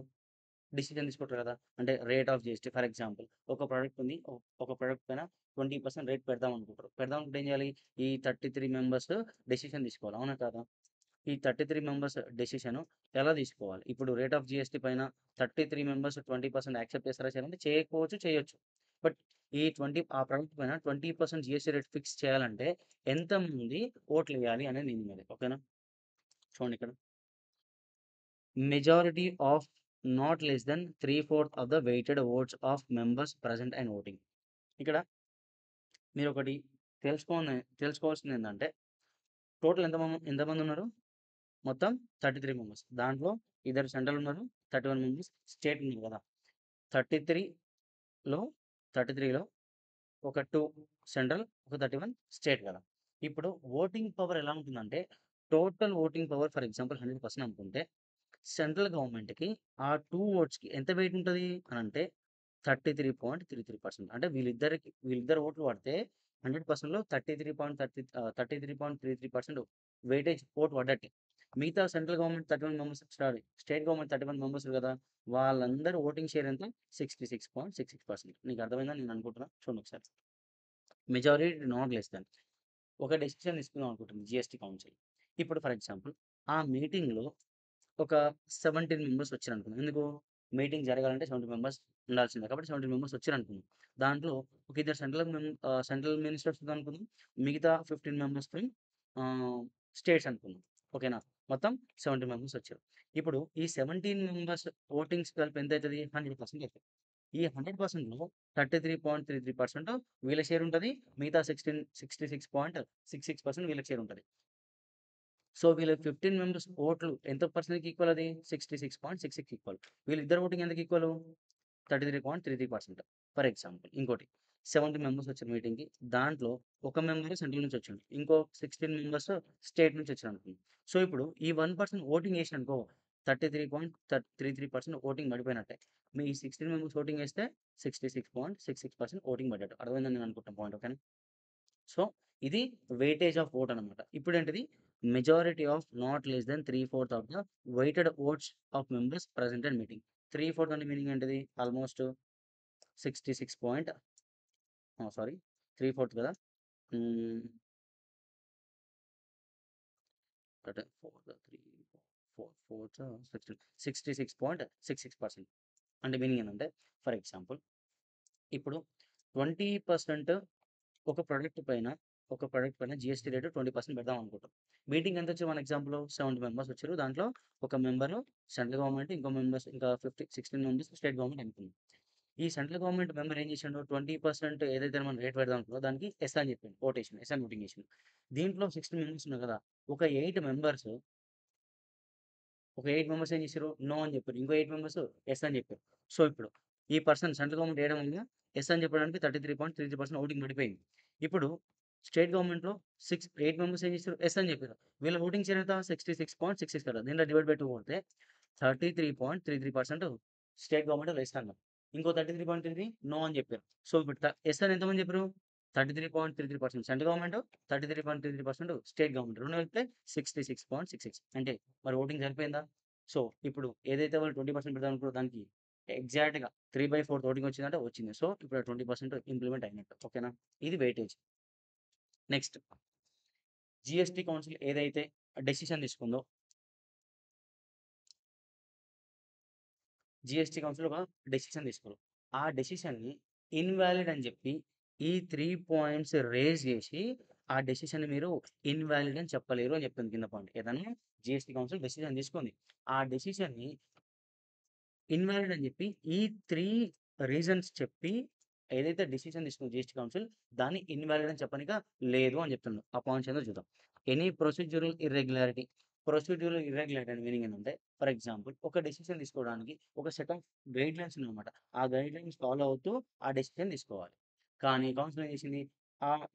డిసిజన్ తీసుకుంటారు కదా. అంటే rate of GST, for example ఒక ప్రోడక్ట్ ఉంది, ఒక ప్రోడక్ట్ పైన 20% రేట్ పెడదాం అనుకుంటారు. పెడదాం అనుకుంటే ఏం చేయాలి, ఈ 33 మెంబర్స్ డెసిషన్ తీసుకోవాలి, అవునా కాదా. ఈ 33 మెంబర్స్ డెసిషన్ ఎలా తీసుకోవాలి, ఇప్పుడు రేట్ ఆఫ్ జిఎస్టీ పైన 33 మెంబర్స్ 20% యాక్సెప్ట్ చేస్తారా, చేయాలంటే చేయకపోవచ్చు, చేయొచ్చు. బట్ ఈ 20 ఆ ప్రోడక్ట్ పైన 20% జీఎస్టీ రేట్ ఫిక్స్ చేయాలంటే ఎంతమంది ఓట్లేయాలి అనేది మీనింగ్ అది. ఓకేనా? చూడండి ఇక్కడ. Majority of not less than 3/4 of the weighted votes of members present and voting. ఇక్కడ మీరొకటి తెలుసుకోవాల్సిందేందంటే టోటల్ ఎంతమంది ఉన్నారు? మొత్తం 33 మెంబర్స్. దాంట్లో ఇద్దరు సెంట్రల్ ఉన్నారు. 31 మెంబర్స్ స్టేట్ ఉన్నారు కదా! 33లో 33లో ఒక 2 సెంట్రల్, ఒక 31 స్టేట్ కదా! ఇప్పుడు ఓటింగ్ పవర్ ఎలా ఉంటుందంటే, total voting power for example 100% అనుకుంటే, సెంట్రల్ గవర్నమెంట్‌కి ఆ 2 ఓట్స్‌కి ఎంత వెయిట్ ఉంటది అనంటే 33.33%. అంటే వీళ్ళిద్దరు ఓట్లు పడితే 100%లో 33.33% వెయిటేజ్ ఓట్ పడ్డట్టే. మిగతా central government 31 members state government 31 members కదా! వాళ్ళందరూ ఓటింగ్ షేర్ ఎంత? 66.66%. నీకు అర్థమైందని నేను అనుకుంటున్నా. చూడండి ఒకసారి. Majority not less than. ఒక డెసిషన్ తీసుకుందాం అనుకుంటుంది జీఎస్టీ కౌన్సిల్. ఇప్పుడు ఫర్ ఎగ్జాంపుల్ ఆ మీటింగ్‌లో ఒక 17 మెంబర్స్ వచ్చారనుకుందాం. ఎందుకు? మీటింగ్ జరగాలంటే 70 మెంబర్స్ ఉండాల్సిందే. కాబట్టి 70 మెంబర్స్ వచ్చారనుకుందాం. దాంట్లో ఒక ఇద్దరు సెంట్రల్ మినిస్టర్స్ అనుకుందాం. మిగతా 15 మెంబర్స్ ఫ్రమ్ స్టేట్స్ అనుకుందాం. ఓకేనా? మొత్తం 70 మెంబర్స్ వచ్చారు. ఇప్పుడు ఈ 17 మెంబర్స్ ఓటింగ్స్ కలిపి ఎంతైతది? 100% అయితది. ఈ 100%లో 33.33% వీళ్ళ షేర్ ఉంటది. మిగతా 66.66% వీళ్ళ షేర్ ఉంటది. సో, వీళ్ళ 15 మెంబర్స్ ఓట్లు ఎంత పర్సెంట్‌కి ఈక్వల్ అది? 66.66 ఈక్వల్. వీళ్ళిద్దరి ఓటింగ్ ఎంతకి ఈక్వల్? 33.33%. ఫర్ ఎగ్జాంపుల్ ఇంకోటి 70 మెంబర్స్ వచ్చారు మీటింగ్‌కి. దాంట్లో ఒక మెంబర్ సెంట్రల్ నుంచి వచ్చిండు. ఇంకో 16 మెంబర్స్ స్టేట్ నుంచి వచ్చారనుకుందాం. సో, ఇప్పుడు ఈ 1% ఓటింగ్ ఏసాడనుకో 33.33% ఓటింగ్ పడిపోయినట్టే. మీ 16 మెంబర్స్ ఓటింగ్ ఏస్తే 66.66% ఓటింగ్ పడ్డట్టు. అర్థమైందని నేను అనుకుంటున్నా పాయింట్. ఓకేనా? సో, ఇది వెయిటేజ్ ఆఫ్ ఓట్ అనమాట. ఇప్పుడేంటిది? Majority of not less than 3/4 of the weighted votes of members present and meeting. 3/4 అంటే మీనింగ్ ఏంటిది? ఆల్మోస్ట్ 66 పాయింట్ సారీ 3/4 కదా! హ్మ్. అంటే 66.66% అంటే మీనింగ్ ఏందంటే ఫర్ ఎగ్జాంపుల్ ఇప్పుడు 20% ఒక ప్రొడక్ట్ పైన జీఎస్టీ రేట్ 20% పెడదాం అనుకుంటాం. మీటింగ్ ఎంతొచ్చారు మన ఎగ్జాంపుల్‌లో 70 మెంబర్స్ వచ్చారు. దాంట్లో ఒక మెంబరు సెంట్రల్ గవర్నమెంట్, ఇంకా 16 మెంబర్స్ స్టేట్ గవర్నమెంట్ అనుకుందాం. ఈ సెంట్రల్ గవర్నమెంట్ మెంబర్ ఏం చేసిండు 20% ఏదైతే మనం రేట్ పెడదాం అనుకున్నామో దానికి ఎస్ అని చెప్పిండు. ఎస్ అని ఓటింగ్ చేసిండు. దీంట్లో 16 మెంబర్స్ ఉన్నారు కదా! ఒక 8 మెంబర్స్ ఒక 8 మెంబర్స్ ఏం చేసిర్రు? నో అని చెప్పారు. ఇంకో 8 మెంబర్స్ యెస్ అని చెప్పారు. సో, ఇప్పుడు ఈ పర్సన్ సెంట్రల్ గవర్నమెంట్ ఏయడం వల్ల యెస్ అని చెప్పడానికి 33.33% ఓటింగ్ పడిపోయింది. ఇప్పుడు స్టేట్ గవర్నమెంట్‌లో 8 మెంబర్స్ ఏం చేసారు? యెస్ అని చెప్పారు. వీళ్ళ ఓటింగ్ షేర్ ఎంత? 66.66 కదా! దీంట్లో డివైడ్ బై 2 కొడితే 33.33% స్టేట్ గవర్నమెంట్ యెస్ అన్నారు. ఇంకో 33.33 నో అని చెప్పారు. సో, ఇప్పుడు యెస్ అని ఎంతమంది చెప్పారు? 33.33% సెంట్రల్ గవర్నమెంట్, 33.33% స్టేట్ గవర్నమెంట్. 2 కలిపితే 66.66 అంటే మరి ఓటింగ్ సరిపోయిందా? సో, ఇప్పుడు ఏదైతే వాళ్ళు 20% పెడదాం అనుకున్నారో దానికి ఎగ్జాక్ట్‌గా 3/4 ఓటింగ్ వచ్చిందంటే వచ్చింది. సో, ఇప్పుడు ఆ 20% ఇంప్లిమెంట్ అయినట్టు. ఓకేనా? ఇది వెయిటేజ్. నెక్స్ట్ జీఎస్టీ కౌన్సిల్ ఏదైతే డెసిషన్ తీసుకుందో జీఎస్టీ కౌన్సిల్ ఒక డెసిషన్ తీసుకున్నారు. ఆ డెసిషన్‌ని ఇన్‌వాలిడ్ అని చెప్పి ఈ 3 పాయింట్స్ రైజ్ చేసి ఆ డెసిషన్‌ని మీరు ఇన్‌వాలిడ్ అని చెప్పలేరు అని చెప్తుంది కింద పాయింట్. ఏదన్నా జీఎస్టీ కౌన్సిల్ డెసిషన్ తీసుకుంది. ఆ డెసిషన్‌ని ఇన్‌వాలిడ్ అని చెప్పి ఈ 3 రీజన్స్ చెప్పి ఏదైతే డెసిషన్ తీసుకుందో జీఎస్టీ కౌన్సిల్ దాన్ని ఇన్‌వాలిడ్ అని చెప్పనీక లేదు అని చెప్తుంది. ఆ పాయింట్స్ ఏందో చూద్దాం. ఎనీ ప్రొసీడ్యూరల్ ఇర్రెగ్యులారిటీ అంటే మీనింగ్ ఏందంటే ఫర్ ఎగ్జాంపుల్ ఒక డెసిషన్ తీసుకోవడానికి ఒక సెట్ ఆఫ్ గైడ్‌లైన్స్ ఉన్నాయన్నమాట. ఆ గైడ్‌లైన్స్ ఫాలో అవుతూ ఆ డెసిషన్ తీసుకోవాలి. కానీ కౌన్సిల్ ఏం చేసింది?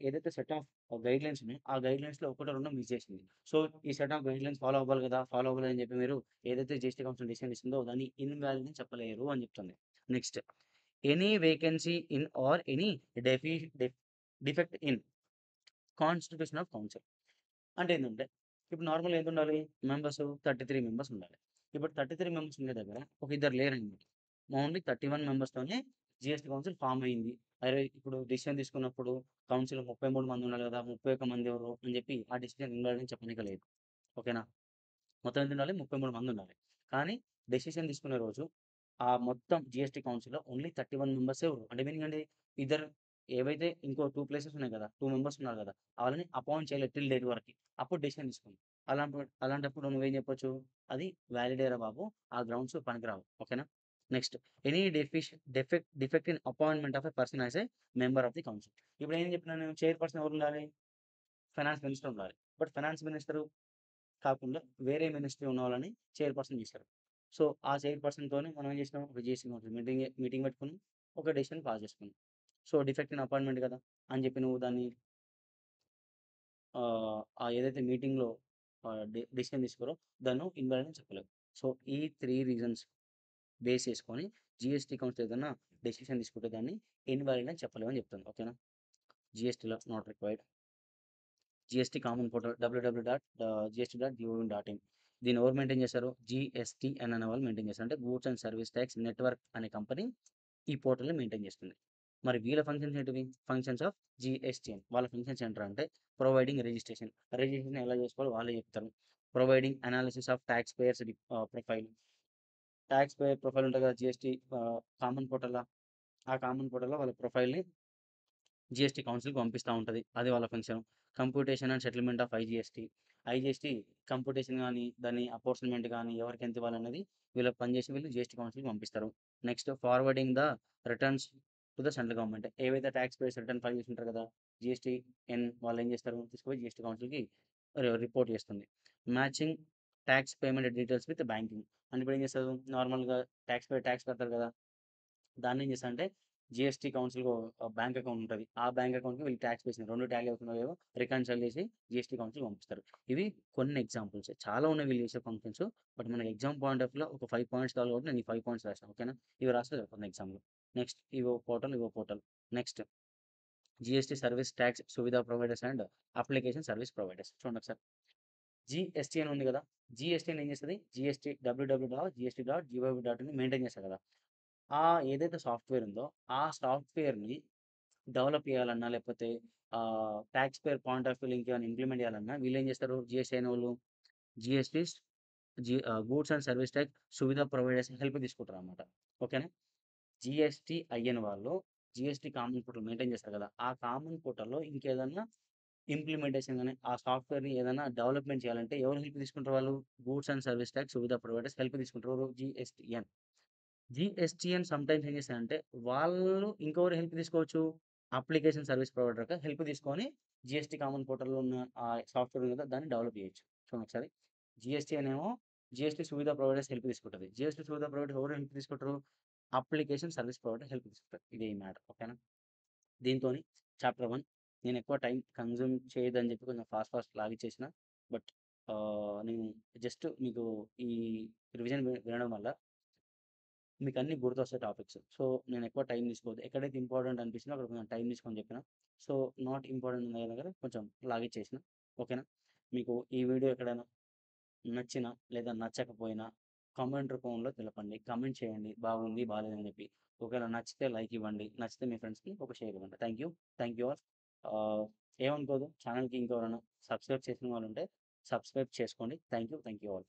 ఏదైతే సెట్ ఆఫ్ గైడ్‌లైన్స్ ఉన్నాయో ఆ గైడ్‌లైన్స్‌లో ఒకటో రెండో మిస్ చేసింది. సో, ఈ సెట్ ఆఫ్ గైడ్‌లైన్స్ ఫాలో అవ్వాలి కదా! ఫాలో అవ్వలేదని చెప్పి మీరు ఏదైతే జీఎస్టీ కౌన్సిల్ డెసిషన్ తీసుకుందో దాన్ని ఇన్‌వాలిడ్ అని చెప్పలేరు అని చెప్తుంది. Next any vacancy in or any డెఫి డెఫ్ defect in constitution of council. అంటే ఏందంటే, ఇప్పుడు నార్మల్‌గా ఎంతుండాలి? మెంబర్స్ 33 మెంబర్స్ ఉండాలి. ఇప్పుడు 33 మెంబర్స్ ఉండే దగ్గర ఒక ఇద్దరు లేరనమాట. ఓన్లీ 31 మెంబర్స్‌తోనే జీఎస్టీ కౌన్సిల్ ఫార్మ్ అయింది. అరే! ఇప్పుడు డెసిషన్ తీసుకున్నప్పుడు కౌన్సిల్‌లో 33 మంది ఉండాలి కదా! 31 మంది ఎవరు అని చెప్పి ఆ డెసిషన్ ఇన్వాలిడ్ అని చెప్పనీకి లేదు. ఓకేనా? మొత్తం ఎంతుండాలి? 33 మంది ఉండాలి. కానీ డెసిషన్ తీసుకునే రోజు ఆ మొత్తం జీఎస్టీ కౌన్సిల్‌లో ఓన్లీ 31 మెంబర్సే ఉన్నారు. అంటే మీనింగ్ అండి ఇద్దరు ఏవైతే ఇంకో 2 ప్లేసెస్ ఉన్నాయి కదా! 2 మెంబర్స్ ఉన్నారు కదా! వాళ్ళని అపాయింట్ చేయలేదు టిల్ డేట్ వరకి. అప్పుడు డెసిషన్ తీసుకుంది. అలాంటప్పుడు నువ్వేం చెప్పొచ్చు? అది వాలిడేరా బాబు. ఆ గ్రౌండ్స్ పనికిరావు. ఓకేనా? Next any defect in appointment of a person as a member of the council. ఇప్పుడు ఏం చెప్పినా నేను చైర్‌పర్సన్ ఎవరుండాలి? ఫైనాన్స్ మినిస్టర్ ఉండాలి. బట్ ఫైనాన్స్ మినిస్టరు కాకుండా వేరే మినిస్ట్రీ ఉన్న వాళ్ళని చైర్‌పర్సన్ చేశారు. సో, ఆ చైర్‌పర్సన్‌తోని మనం ఏం చేసినాం, ఒక జేసీ మీటింగ్ పెట్టుకుని ఒక డెసిషన్ పాస్ చేసుకున్నాం. సో, డిఫెక్ట్ ఇన్ అపాయింట్‌మెంట్ కదా! అని చెప్పి నువ్వు దాన్ని ఆ ఏదైతే మీటింగ్‌లో డెసిషన్ తీసుకోరో దాన్ని ఇన్వాలిడ్ అని చెప్పలేవు. సో, ఈ 3 రీజన్స్ బేస్ చేసుకొని జీఎస్టీ కౌన్సిల్ ఏదన్నా డెసిషన్ తీసుకుంటే దాన్ని ఇన్వాలిడ్ అని చెప్పలేమని చెప్తుంది. ఓకేనా? జీఎస్టీలో not required. GST common portal www.gst.gov.in. దీన్ని ఎవరు మెయింటైన్ చేస్తారు? జీఎస్టీఎన్ అనే వాళ్ళు మెయింటైన్ చేస్తారు. అంటే goods and service tax network అనే కంపెనీ ఈ పోర్టల్‌ని మెయింటైన్ చేస్తుంది. మరి వీళ్ళ ఫంక్షన్స్ ఏంటివి? Functions of GSTN. వాళ్ళ ఫంక్షన్స్ ఏంట్రా అంటే ప్రొవైడింగ్ రిజిస్ట్రేషన్. రిజిస్ట్రేషన్ ఎలా చేసుకోవాలో వాళ్ళే చెప్తారు. Providing analysis of tax payers profile. Tax payer profile ఉంటది కదా! జీఎస్టీ కామన్ పోర్టల్‌లా. ఆ కామన్ పోర్టల్‌లో వాళ్ళ ప్రొఫైల్‌ని జీఎస్టీ కౌన్సిల్‌కి పంపిస్తా ఉంటది. అది వాళ్ళ function. Computation and settlement of IGST. IGST computation గాని, దాని అపోర్షన్‌మెంట్ గాని, ఎవరికి ఎంత ఇవ్వాలన్నది వీళ్ళకి పనిచేసి వీళ్ళు జీఎస్టీ కౌన్సిల్‌కి పంపిస్తారు. Next forwarding the returns to the central government. ఏవైతే టాక్స్ పేయర్స్ రిటర్న్ ఫైల్ చేసి ఉంటారు కదా! జీఎస్టీఎన్ వాళ్ళు ఏం చేస్తారు? తీసుకుపోయి జీఎస్టీ కౌన్సిల్‌కి రిపోర్ట్ చేస్తుంది. Matching talks payment details with banking. అంటే ఇప్పుడు ఏం చేస్తారు? నార్మల్‌గా టాక్స్ కడతారు కదా! దాన్నేం చేస్తారంటే జీఎస్టీ కౌన్సిల్‌కి బ్యాంక్ అకౌంట్ ఉంటది. ఆ బ్యాంక్ అకౌంట్‌కి వీళ్ళు టాక్స్ వేసిన 2 టాలీ అవుతున్నాయేమో రికన్సిల్ చేసి జీఎస్టీ కౌన్సిల్‌కి పంపిస్తారు. ఇవి కొన్ని ఎగ్జాంపుల్స్. చాలా ఉన్నాయి వీళ్ళు చేసే ఫంక్షన్స్. బట్ మనకి ఎగ్జామ్ పాయింట్ ఆఫ్ వ్యూలో ఒక 5 పాయింట్స్ కావాలి కాబట్టి నేను ఈ 5 పాయింట్స్ రాసాను. ఓకేనా? ఇవి రాస్తే సరిపోతుంది ఎగ్జామ్‌లో. నెక్స్ట్ ఇవో portal. Next GST service tax Suvidha providers and application service providers. చూడండి ఒకసారి. జీఎస్టీ అని ఉంది కదా! జీఎస్టీని ఏం చేస్తది? జీఎస్టీ www.gst.gov.in మెయింటైన్ చేస్తది కదా! ఏదైతే సాఫ్ట్‌వేర్ ఉందో, ఆ సాఫ్ట్‌వేర్‌ని డెవలప్ చేయాలన్నా, లేకపోతే టాక్స్ పేయర్ పాయింట్ ఆఫ్ వ్యూలో ఇంకేమైనా ఇంప్లిమెంట్ చేయాలన్నా వీళ్ళేం చేస్తారు? జీఎస్టీ అయినోళ్ళు GSTs goods and service tax Suvidha providers help తీసుకుంటారనమాట. ఓకేనా? జీఎస్టీ అయ్యని వాళ్ళు జీఎస్టీ కామన్ పోర్టల్ మెయింటైన్ చేస్తారు కదా! ఆ కామన్ పోర్టల్‌లో ఇంకేదన్నా ఇంప్లిమెంటేషన్ గాని, ఆ సాఫ్ట్‌వేర్‌ని ఏదైనా డెవలప్‌మెంట్ చేయాలంటే ఎవరు హెల్ప్ తీసుకుంటారు వాళ్ళు? Goods and service tax Suvidha providers help తీసుకుంటారు. ఎవరు? జీఎస్టీఎన్. జీఎస్టీఎన్ సమ్‌టైమ్స్ ఏం చేస్తారంటే, వాళ్ళు ఇంకెవరు హెల్ప్ తీసుకోవచ్చు? అప్లికేషన్ సర్వీస్ ప్రొవైడర్ యొక్క హెల్ప్ తీసుకొని జీఎస్టీ కామన్ పోర్టల్‌లో ఉన్న సాఫ్ట్‌వేర్ ఉంది కదా! దాన్ని డెవలప్ చేయొచ్చు. చూడండి ఒకసారి. జీఎస్టీ అనేమో జీఎస్టీ సువిధా ప్రొవైడర్స్ హెల్ప్ తీసుకుంటది. జీఎస్టీ సువిధా ప్రొవైడర్స్ ఎవరు హెల్ప్ తీసుకుంటారు? అప్లికేషన్ సర్వీస్ ప్రొవైడర్ హెల్ప్ తీసుకుంటారు. ఇదే ఈ మ్యాటర్. ఓకేనా? దీంతోని చాప్టర్ 1 నేను ఎక్కువ టైం కన్జ్యూమ్ చేయొద్దని చెప్పి కొంచెం ఫాస్ట్ లాగిచ్చేసిన. బట్ నేను జస్ట్ మీకు ఈ రివిజన్ వినడం వల్ల మీకన్నీ గుర్తొస్తాయి టాపిక్స్. సో, నేనెక్కువ టైం తీసుకోవద్దు. ఎక్కడైతే ఇంపార్టెంట్ అనిపించిందో అక్కడ కొంచెం టైం తీసుకొని చెప్పిన. సో, నాట్ ఇంపార్టెంట్ ఉన్న దగ్గర కొంచెం లాగిచ్చేసిన. ఓకేనా? మీకు ఈ వీడియో ఎక్కడైనా నచ్చినా, లేదా నచ్చకపోయినా కామెంట్ రూపంలో తెలపండి. కామెంట్ చేయండి. బాగుంది, బాలేదని చెప్పి. ఒకవేళ నచ్చితే లైక్ ఇవ్వండి. నచ్చితే మీ ఫ్రెండ్స్‌కి ఒక షేర్ ఇవ్వండి. Thank you. Thank you all. ఆహ్, ఏమనుకోదు ఛానెల్‌కి ఇంకెవరైనా సబ్స్క్రైబ్ చేసిన వాళ్ళుంటే సబ్స్క్రైబ్ చేసుకోండి. Thank you. Thank you all.